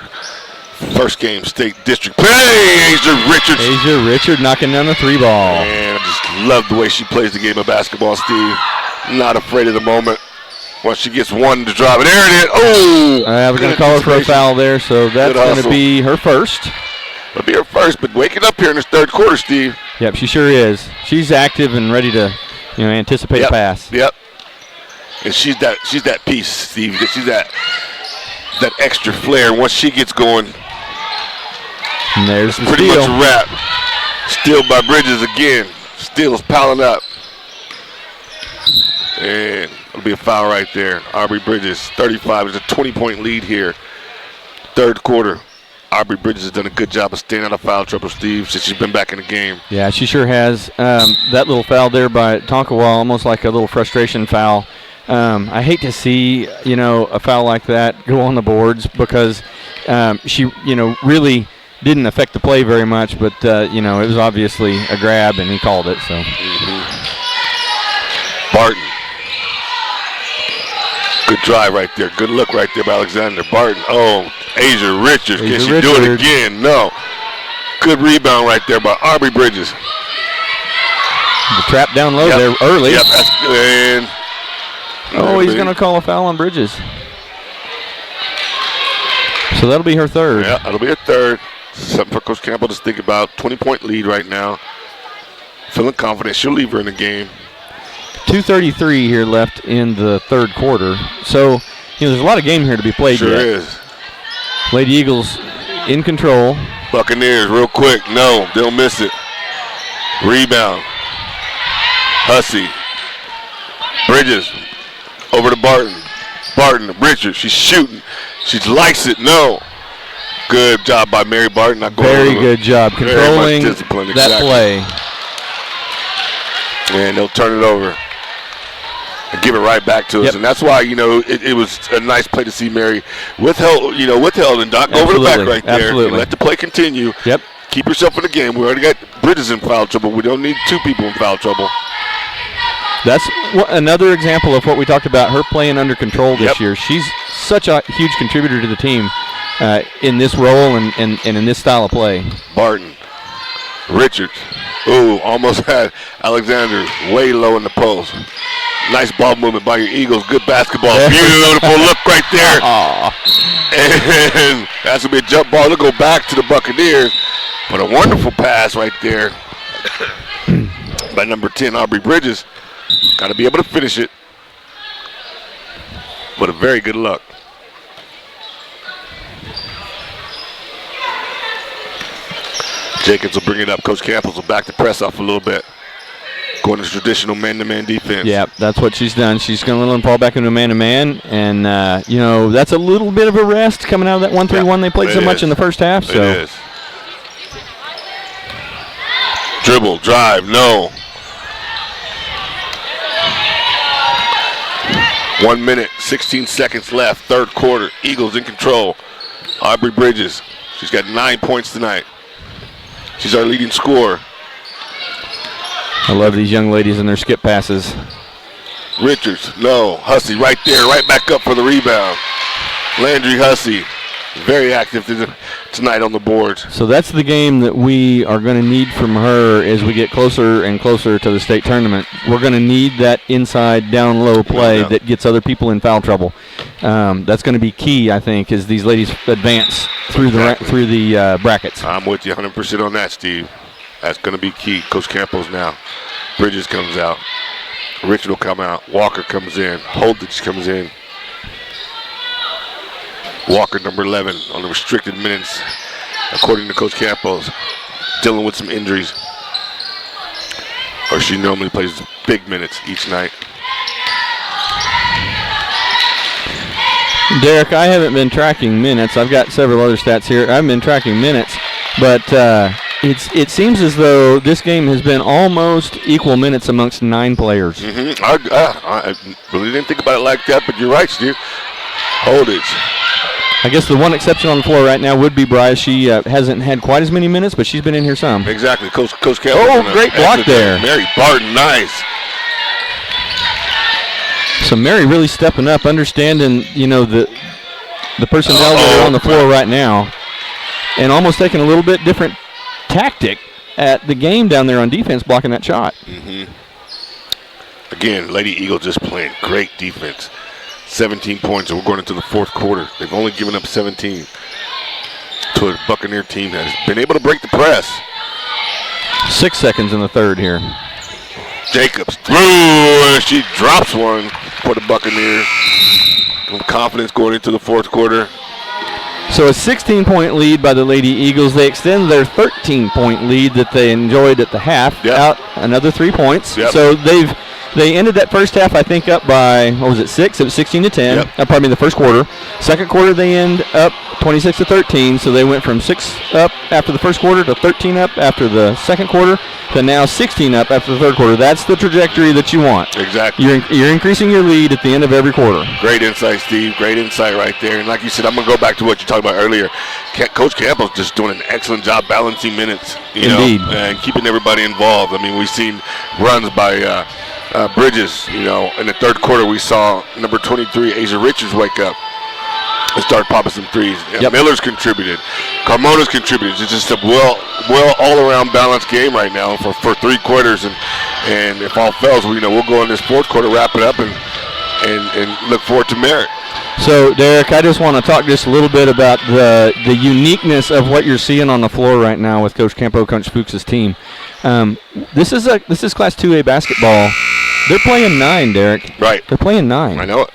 First game, state district play. Asia Richard knocking down the three ball. Man, I just love the way she plays the game of basketball, Steve. Not afraid of the moment. Once she gets one to drop it, there it is. Oh! We're going to call her for a foul there, so that's going to be her first. It'll be her first, but waking up here in this third quarter, Steve. Yep, she sure is. She's active and ready to, anticipate a pass. Yep. And she's that piece, Steve. She's that extra flair. Once she gets going, and there's the pretty steal. much a wrap. Steal by Bridges again. Steal is piling up. And it'll be a foul right there. Aubrey Bridges, 35. There's a 20-point lead here. Third quarter. Aubrey Bridges has done a good job of staying out of foul trouble, Steve, since she's been back in the game. Yeah, she sure has. That little foul there by Tonkawa, almost like a little frustration foul. I hate to see, a foul like that go on the boards because she, really didn't affect the play very much, but, it was obviously a grab, and he called it. So Barton. Good drive right there. Good look right there by Alexander Barton. Oh, Asia Richards. Can she do it again? No. Good rebound right there by Aubrey Bridges. The trap down low there early. Yep, that's good. He's going to call a foul on Bridges. So that'll be her third. Yeah, that'll be her third. Something for Coach Campbell to think about. 20-point lead right now. Feeling confident. She'll leave her in the game. 2:33 here left in the third quarter. So, there's a lot of game here to be played yet. Sure is. Lady Eagles in control. Buccaneers real quick. No, they'll miss it. Rebound. Hussey. Bridges. Over to Barton. Barton, Richards. She's shooting. She likes it. No. Good job by Mary Barton. Not going Very good job controlling that play. And they'll turn it over and give it right back to us. And that's why, it was a nice play to see Mary withheld and knock over the back right there. Absolutely. And let the play continue. Yep. Keep yourself in the game. We already got Bridges in foul trouble. We don't need two people in foul trouble. That's another example of what we talked about, her playing under control this year. She's such a huge contributor to the team in this role and in this style of play. Barton. Richards. Ooh, almost had Alexander way low in the post. Nice ball movement by your Eagles. Good basketball. Beautiful look right there. And that's going to be a jump ball. It'll go back to the Buccaneers. But a wonderful pass right there by number 10, Aubrey Bridges. Got to be able to finish it. But a very good look. Jacobs will bring it up. Coach Campbell will back the press off a little bit. Going to traditional man-to-man defense. Yeah, that's what she's done. She's going to let them fall back into man-to-man. And, that's a little bit of a rest coming out of that 1-3-1 they played so much in the first half. So. It is. Dribble, drive, no. 1 minute, 16 seconds left, third quarter. Eagles in control. Aubrey Bridges, she's got 9 points tonight. She's our leading scorer. I love these young ladies and their skip passes. Richards, no. Hussey right there, right back up for the rebound. Landry Hussey, very active tonight on the boards. So that's the game that we are going to need from her as we get closer and closer to the state tournament. We're going to need that inside down low play that gets other people in foul trouble. That's going to be key, I think, as these ladies advance through the brackets. I'm with you 100% on that, Steve. That's going to be key. Coach Campos now. Bridges comes out. Richard will come out. Walker comes in. Holdridge comes in. Walker, number 11, on the restricted minutes, according to Coach Campos, dealing with some injuries. Or she normally plays big minutes each night. Derek, I haven't been tracking minutes. I've got several other stats here. I haven't been tracking minutes, but it seems as though this game has been almost equal minutes amongst 9 players. Mm-hmm. I really didn't think about it like that, but you're right, Steve. Holdridge. I guess the one exception on the floor right now would be Bryce. She hasn't had quite as many minutes, but she's been in here some. Exactly. Coach Campbell. Oh, great block there. Mary Barton, nice. So Mary really stepping up, understanding, the personnel that are on the floor right now, and almost taking a little bit different tactic at the game down there on defense, blocking that shot. Mm-hmm. Again, Lady Eagle just playing great defense. 17 points, and we're going into the fourth quarter. They've only given up 17 to a Buccaneer team that has been able to break the press. 6 seconds in the third here. Jacobs through, and she drops one for the Buccaneers. With confidence going into the fourth quarter. So a 16-point lead by the Lady Eagles. They extend their 13-point lead that they enjoyed at the half. Yep. Out another 3 points. Yep. So they ended that first half, I think, up by, 6? It was 16-10. Yep. Pardon me, the first quarter. Second quarter, they end up 26-13. So they went from 6 up after the first quarter to 13 up after the second quarter to now 16 up after the third quarter. That's the trajectory that you want. Exactly. You're increasing your lead at the end of every quarter. Great insight, Steve. Great insight right there. And like you said, I'm going to go back to what you talked about earlier. Coach Campbell's just doing an excellent job balancing minutes. Indeed. And keeping everybody involved. I mean, we've seen runs by Bridges. In the third quarter, we saw number 23, Asia Richards, wake up and start popping some threes. Yep. Miller's contributed. Carmona's contributed. It's just a well all-around balanced game right now for 3 quarters. And if all fails, we'll go in this fourth quarter, wrap it up, and look forward to merit. So, Derek, I just want to talk just a little bit about the uniqueness of what you're seeing on the floor right now with Coach Campo, Coach Fuchs' team. This is Class 2A basketball. They're playing 9, Derek. Right. They're playing 9. I know it.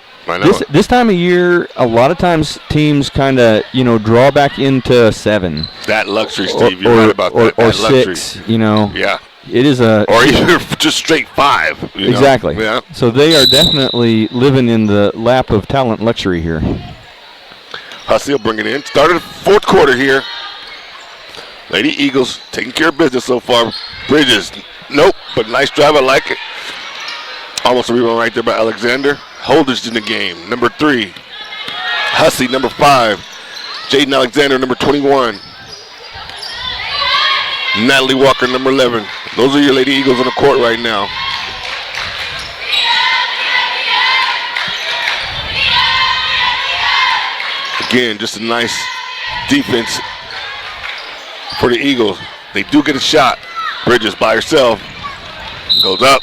This time of year, a lot of times teams kind of, draw back into 7. That luxury, Steve. You're right about that. Or that 6, luxury. Yeah. It is or either just straight 5. Exactly. Yeah. So they are definitely living in the lap of talent luxury here. Hussey will bring it in. Started the fourth quarter here. Lady Eagles taking care of business so far. Bridges, nope, but nice drive. I like it. Almost a rebound right there by Alexander. Holdridge in the game. Number 3. Hussey, number 5. Jaden Alexander, number 21. Natalie Walker, number 11. Those are your Lady Eagles on the court right now. Again, just a nice defense for the Eagles. They do get a shot. Bridges by herself. Goes up,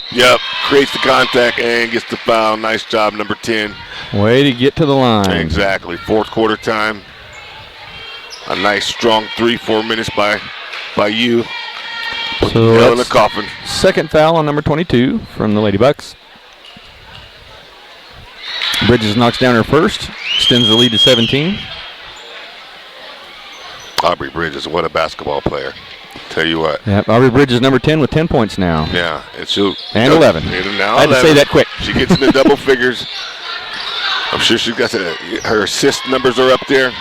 creates the contact and gets the foul. Nice job, number 10. Way to get to the line. Exactly. Fourth quarter time. A nice, strong 3-4 minutes by you. Put the nail in the coffin. Second foul on number 22 from the Lady Bucks. Bridges knocks down her first. Extends the lead to 17. Aubrey Bridges, what a basketball player. Tell you what. Yep, Aubrey Bridges, number 10 with 10 points now. Yeah, and 11. And now I had to say that quick. She gets into double figures. I'm sure she's got her assist numbers are up there.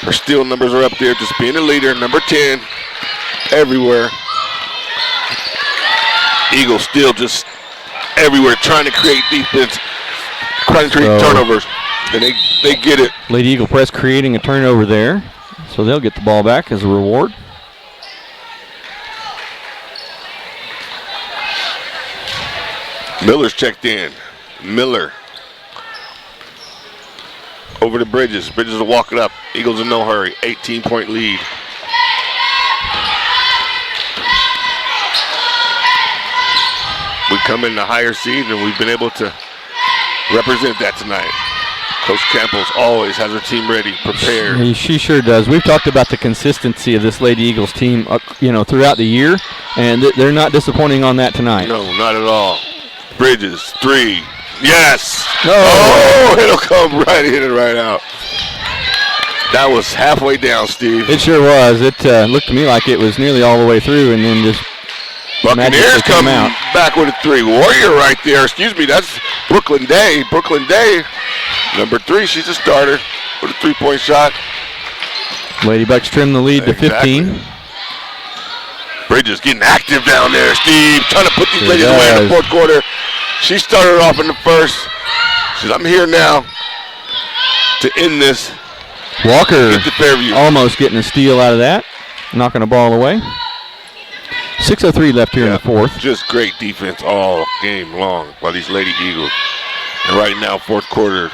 Her steal numbers are up there. Just being a leader, number 10, everywhere. Eagles still just everywhere, trying to create defense, trying to create turnovers, and they get it. Lady Eagle Press creating a turnover there, so they'll get the ball back as a reward. Miller's checked in. Miller. Over to Bridges. Bridges will walk it up. Eagles in no hurry. 18-point lead. We come in the higher seed, and we've been able to represent that tonight. Coach Campbell's always has her team ready, prepared. She sure does. We've talked about the consistency of this Lady Eagles team, throughout the year, and they're not disappointing on that tonight. No, not at all. Bridges, 3. Yes! Oh, it'll come right in and right out. That was halfway down, Steve. it sure was. It looked to me like it was nearly all the way through, and then just Buccaneers come out. back with a 3. Warrior right there. Excuse me, that's Brooklyn Day. Brooklyn Day, number 3. She's a starter with a 3-point shot. Lady Bucks trim the lead to 15. Bridges getting active down there, Steve. Trying to put these Sure ladies away in the does. fourth quarter. She started off in the first. She says, I'm here now to end this. Walker Get to Fairview. almost getting a steal out of that, knocking a ball away. 6:03 left here in the fourth. Just great defense all game long by these Lady Eagles. And right now, fourth quarter,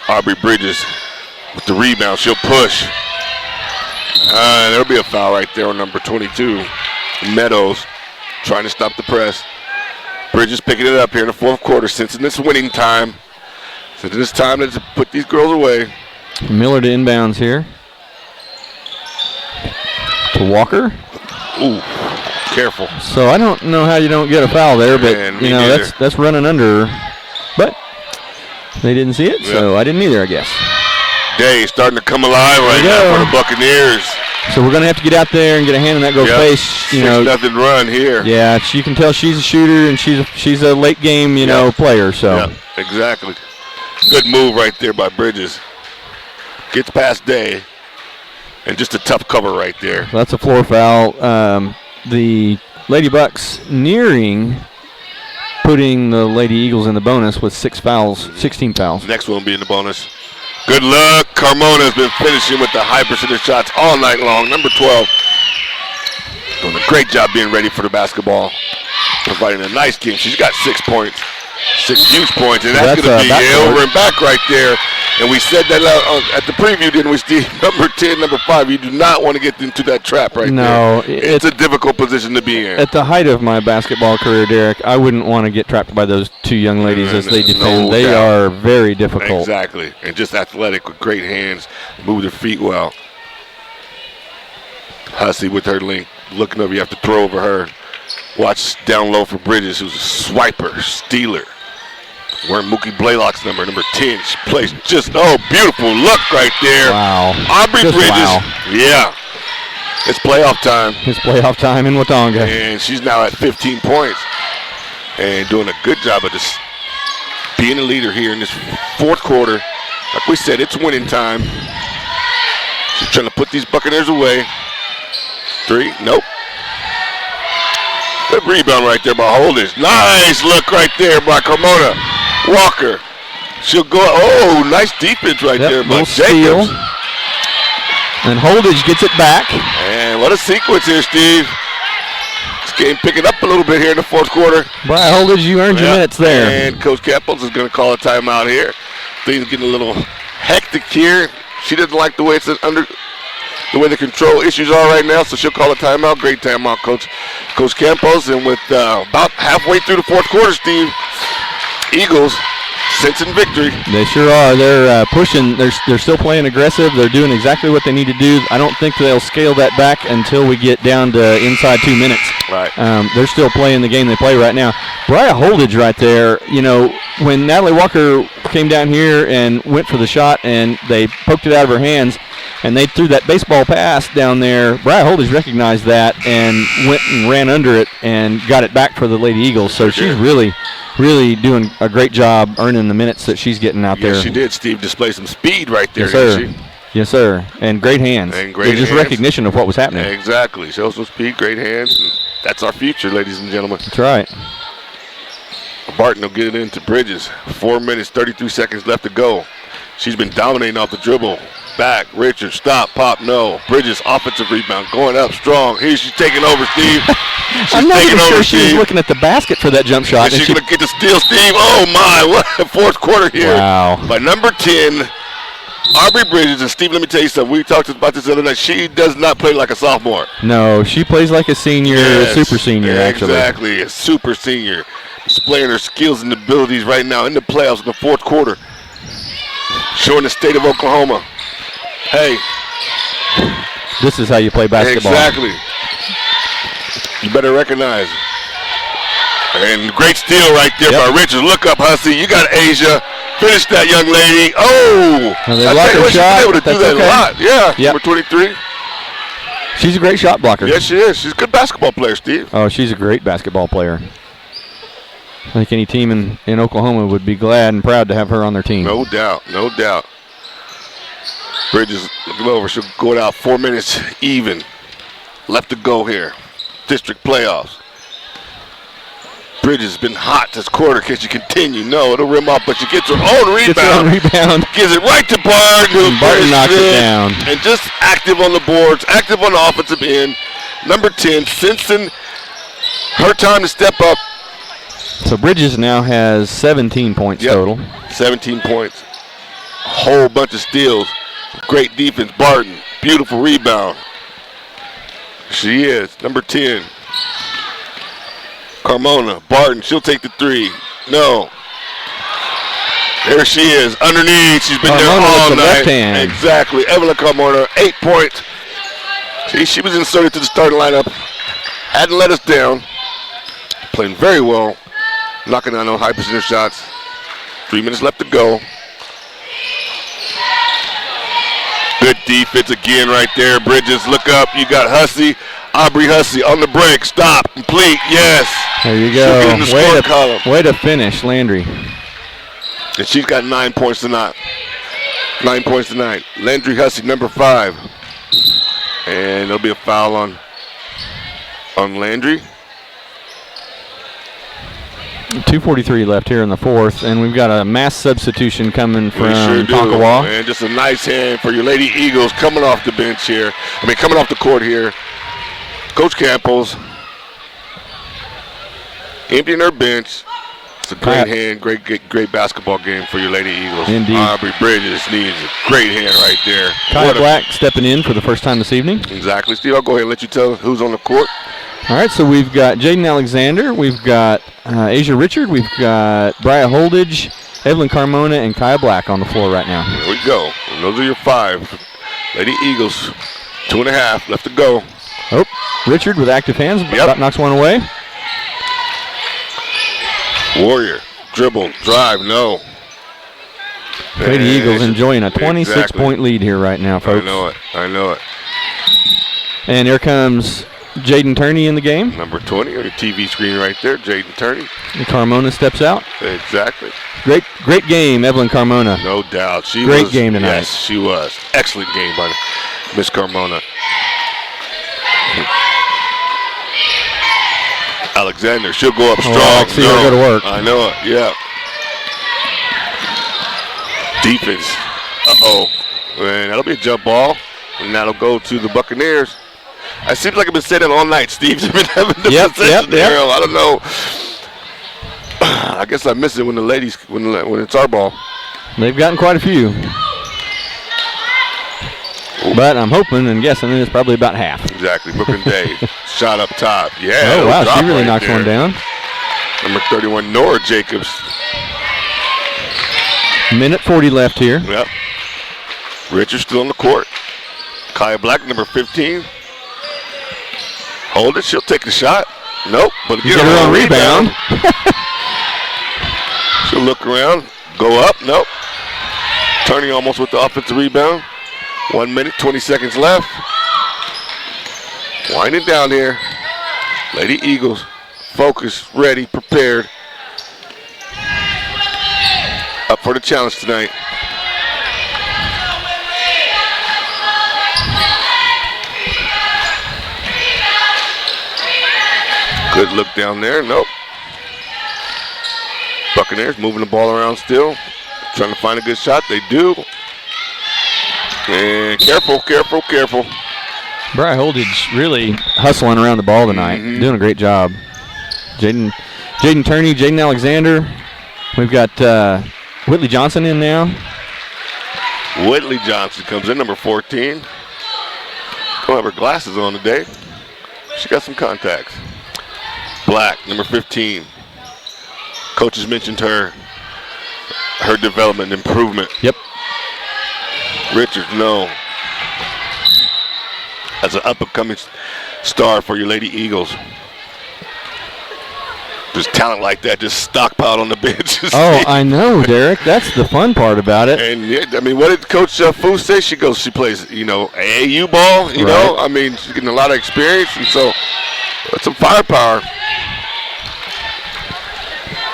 Aubrey Bridges with the rebound. She'll push. There'll be a foul right there on number 22. Meadows trying to stop the press. Bridges picking it up here in the fourth quarter. Since it's winning time. Since it's time to put these girls away. Miller to inbounds here. To Walker. Ooh, careful. So I don't know how you don't get a foul there, but Man, me neither. that's running under. But they didn't see it, so I didn't either, I guess. Day starting to come alive right There you now go. for the Buccaneers. So we're gonna have to get out there and get a hand on that girl's face. 6-0 run here. Yeah, you can tell she's a shooter and she's a late game, player. So Yeah, exactly. Good move right there by Bridges. Gets past Day. And just a tough cover right there. that's a floor foul. The Lady Bucks nearing putting the Lady Eagles in the bonus with 16 fouls. Next one will be in the bonus. Good luck. Carmona's been finishing with the high percentage shots all night long. Number 12. Doing a great job being ready for the basketball. Providing a nice game. She's got 6 points. 6 huge points. And that's going to be over and back right there. And we said that at the preview, didn't we, Steve? Number 10, number 5. You do not want to get into that trap right there. No. It's a difficult position to be in. At the height of my basketball career, Derek, I wouldn't want to get trapped by those two young ladies as they defend. No They doubt. are very difficult. Exactly. And just athletic with great hands. Move their feet well. Hussey with her link. Looking up, you have to throw over her. Watch down low for Bridges, who's a swiper, stealer. Wearing Mookie Blaylock's number 10. She plays just, beautiful look right there. Wow. Aubrey Just Bridges. wow. Yeah. It's playoff time. It's playoff time in Watonga. And she's now at 15 points. And doing a good job of just being a leader here in this fourth quarter. Like we said, it's winning time. She's trying to put these Buccaneers away. 3, nope. Good rebound right there by Holdridge. Nice look right there by Carmona. Walker. She'll go. Oh, nice defense right there by little steal. Jacobs. And Holdridge gets it back. And what a sequence here, Steve. This game picking up a little bit here in the fourth quarter. Brian Holdridge, you earned your minutes there. And Coach Campbell is going to call a timeout here. Things getting a little hectic here. She doesn't like the way it's the way the control issues are right now, so she'll call a timeout. Great timeout, Coach Campos. And with about halfway through the fourth quarter, Steve, Eagles sensing victory. They sure are. They're pushing. They're still playing aggressive. They're doing exactly what they need to do. I don't think they'll scale that back until we get down to inside 2 minutes. Right. They're still playing the game they play right now. Brian Holdridge right there, when Natalie Walker came down here and went for the shot and they poked it out of her hands and they threw that baseball pass down there, Brian Holdridge recognized that and went and ran under it and got it back for the Lady Eagles. So she's really doing a great job earning the minutes that she's getting out there. Yes, she did. Steve displayed some speed right there, Yes, sir. didn't she? Yes, sir. And great hands. And great Just hands. recognition of what was happening. Exactly. Shows some speed, great hands. And that's our future, ladies and gentlemen. That's right. Barton will get it into Bridges. 4 minutes, 33 seconds left to go. She's been dominating off the dribble. back. Richard, stop, pop, no. Bridges, offensive rebound, going up strong. Here she's taking over, Steve. I'm not even sure she was looking at the basket for that jump shot. And she's going to get the steal, Steve. Oh, my. What a fourth quarter here. Wow. By number 10, Aubrey Bridges. And, Steve, let me tell you something. We talked about this the other night. She does not play like a sophomore. No, she plays like a senior, Yes, super senior, actually. Exactly, a super senior. Displaying her skills and abilities right now in the playoffs in the fourth quarter. Showing the state of Oklahoma. Hey. This is how you play basketball. Exactly. You better recognize. And great steal right there by Richards. Look up, Hussey. You got Asia. Finish that, young lady. Oh! They blocked her shot. She's able to do that a lot. Yeah, Yep. number 23. She's a great shot blocker. Yes, she is. She's a good basketball player, Steve. Oh, she's a great basketball player. I think any team in Oklahoma would be glad and proud to have her on their team. No doubt, no doubt. Bridges looking over. She'll go out 4 minutes even. Left to go here. District playoffs. Bridges has been hot this quarter. Can she continue? No, it'll rim off, but she gets her own rebound. Gets her own rebound. Gives it right to Barton. And Barton knocks it down. And just active on the boards, active on the offensive end. Number 10, Simpson. Her time to step up. So Bridges now has 17 points total. 17 points. A whole bunch of steals. Great defense. Barton. Beautiful rebound. She is. Number 10. Carmona. Barton. She'll take the three. No. There she is. Underneath. She's been there all with the night. left hand. Exactly. Evelyn Carmona. 8 points. See, she was inserted to the starting lineup. Hadn't let us down. Playing very well. Knocking down those high percentage shots. 3 minutes left to go. Good defense again right there. Bridges, look up. You got Hussey. Aubrey Hussey on the break. Stop. Complete. Yes. There you She'll go. get in the score column. Way to finish, Landry. And she's got 9 points tonight. 9 points tonight. Landry Hussey, number 5. And there'll be a foul on Landry. 2:43 left here in the fourth, and we've got a mass substitution coming from We sure do. Tonkawa. And just a nice hand for your Lady Eagles coming off the bench here. Coming off the court here. Coach Campos emptying her bench. It's a great hand, great basketball game for your Lady Eagles. Indeed. Aubrey Bridges needs a great hand right there. Kaya Black stepping in for the first time this evening. Exactly. Steve, I'll go ahead and let you tell who's on the court. All right, so we've got Jaden Alexander, we've got Asia Richard, we've got Bria Holdage, Evelyn Carmona, and Kaya Black on the floor right now. Here we go. And those are your 5. Lady Eagles, 2.5 left to go. Oh, Richard with active hands, about knocks one away. Warrior, dribble, drive, no. Lady Eagles enjoying a 26-point lead here right now, folks. I know it. And here comes Jaden Turney in the game. Number 20 on your TV screen right there, Jaden Turney. And Carmona steps out. Exactly. Great game, Evelyn Carmona. No doubt. Great game tonight. Yes, she was. Excellent game by Miss Carmona. Alexander, she'll go up strong. I see her go to work. I know it, yeah. Defense. Uh-oh. And that'll be a jump ball. And that'll go to the Buccaneers. It seems like I've been saying it all night. Steve's been having the possession arrow. I don't know. I guess I miss it when the ladies, when it's our ball. They've gotten quite a few. But I'm hoping and guessing it's probably about half. Exactly. Brooklyn Day. Shot up top. Yeah. Oh, wow. She really knocks one down. Number 31, Nora Jacobs. Minute 40 left here. Yep. Richard's still on the court. Kaya Black, number 15. Hold it. She'll take the shot. Nope. But get her own rebound. She'll look around. Go up. Nope. Turney almost with the offensive rebound. 1 minute, 20 seconds left. Winding down here. Lady Eagles, focused, ready, prepared. Up for the challenge tonight. Good look down there. Nope. Buccaneers moving the ball around still. Trying to find a good shot. They do. And careful. Bri Holdridge really hustling around the ball tonight, doing a great job. Jaden Turney, Jaden Alexander. We've got Whitley Johnson in now. Whitley Johnson comes in, number 14. Don't have her glasses on today. She got some contacts. Black, number 15. Coaches mentioned her development, improvement. Yep. Richards, no. As an up-and-coming star for your Lady Eagles. Just talent like that, just stockpiled on the bench. Oh, I know, Derek. That's the fun part about it. And yeah, I mean, what did Coach Fu say? She plays, AAU ball. You know, I mean, she's getting a lot of experience, and so that's some firepower.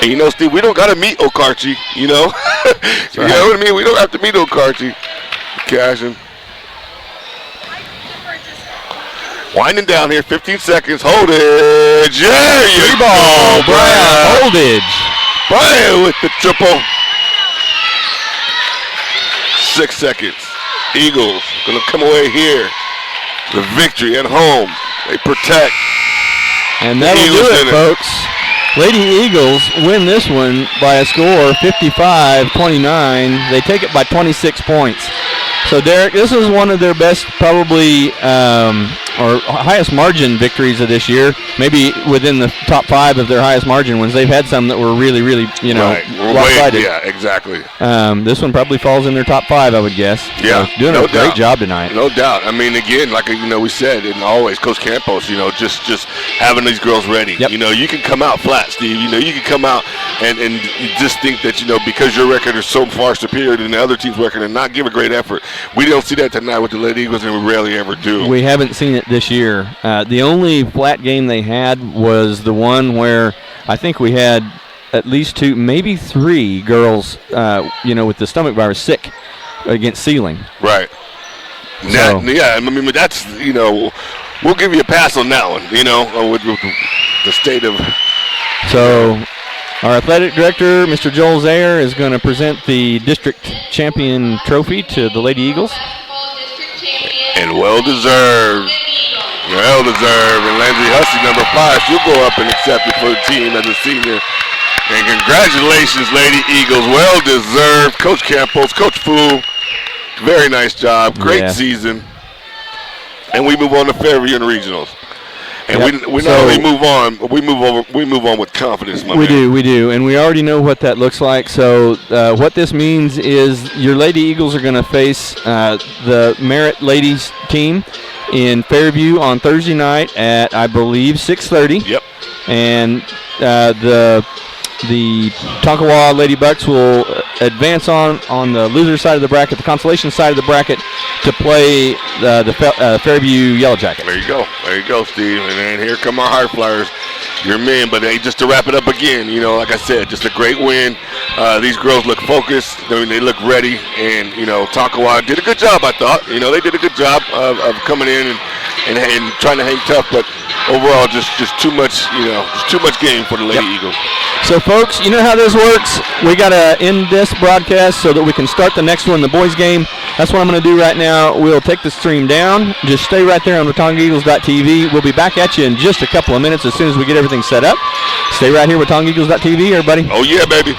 And Steve, we don't got to meet Okarchi. You know, you know what I mean. We don't have to meet Okarchi. Cashing. Winding down here, 15 seconds. Holdridge. Yeah, you ball, Brian Holdridge. Brian with the triple. 6 seconds. Eagles going to come away here. The victory at home. They protect. And that'll do it, folks. Lady Eagles win this one by a score of 55-29. They take it by 26 points. So, Derek, this is one of their best, probably, or highest margin victories of this year. Maybe within the top 5 of their highest margin ones. They've had some that were really, really, lopsided. Yeah, exactly. This one probably falls in their top 5, I would guess. Yeah, so, doing a great job tonight. No doubt. I mean, again, like we said, and always Coach Campos, just having these girls ready. Yep. You can come out flat, Steve. You can come out and just think that because your record is so far superior than the other team's record and not give a great effort. We don't see that tonight with the Lady Eagles, and we rarely ever do. We haven't seen it this year. The only flat game they had was the one where I think we had at least 2, maybe 3 girls, with the stomach virus sick against Sealing. Right. So, I mean, that's, we'll give you a pass on that one, with the state of. So our athletic director, Mr. Joel Zayer, is going to present the district champion trophy to the Lady Eagles. And well-deserved. Well-deserved. And Lindsay Hussey, number 5, she'll go up and accept it for the team as a senior. And congratulations, Lady Eagles. Well-deserved. Coach Campos, Coach Fu, very nice job. Great season. And we move on to Fairview and Regionals. And we not only move on, but we move on with confidence, my man. We do, and we already know what that looks like. So what this means is your Lady Eagles are going to face the Merritt Ladies team in Fairview on Thursday night at, I believe, 6:30. Yep. And the Tonkawa Lady Bucks will advance on the loser side of the bracket, the consolation side of the bracket, to play the Fairview Yellow Jackets. There you go, Steve. And then here come our High Flyers, your men. But hey, just to wrap it up again, like I said, just a great win. These girls look focused. I mean, they look ready. And, Tonkawa did a good job, I thought. They did a good job of coming in and trying to hang tough. But overall, just too much, just too much game for the Lady Eagles. So, folks, you know how this works. We got to end this broadcast so that we can start the next one, the boys' game. That's what I'm going to do right now. We'll take the stream down. Just stay right there on WatongaEagles.tv. We'll be back at you in just a couple of minutes as soon as we get everything set up. Stay right here with WatongaEagles.tv, everybody. Oh, yeah, baby.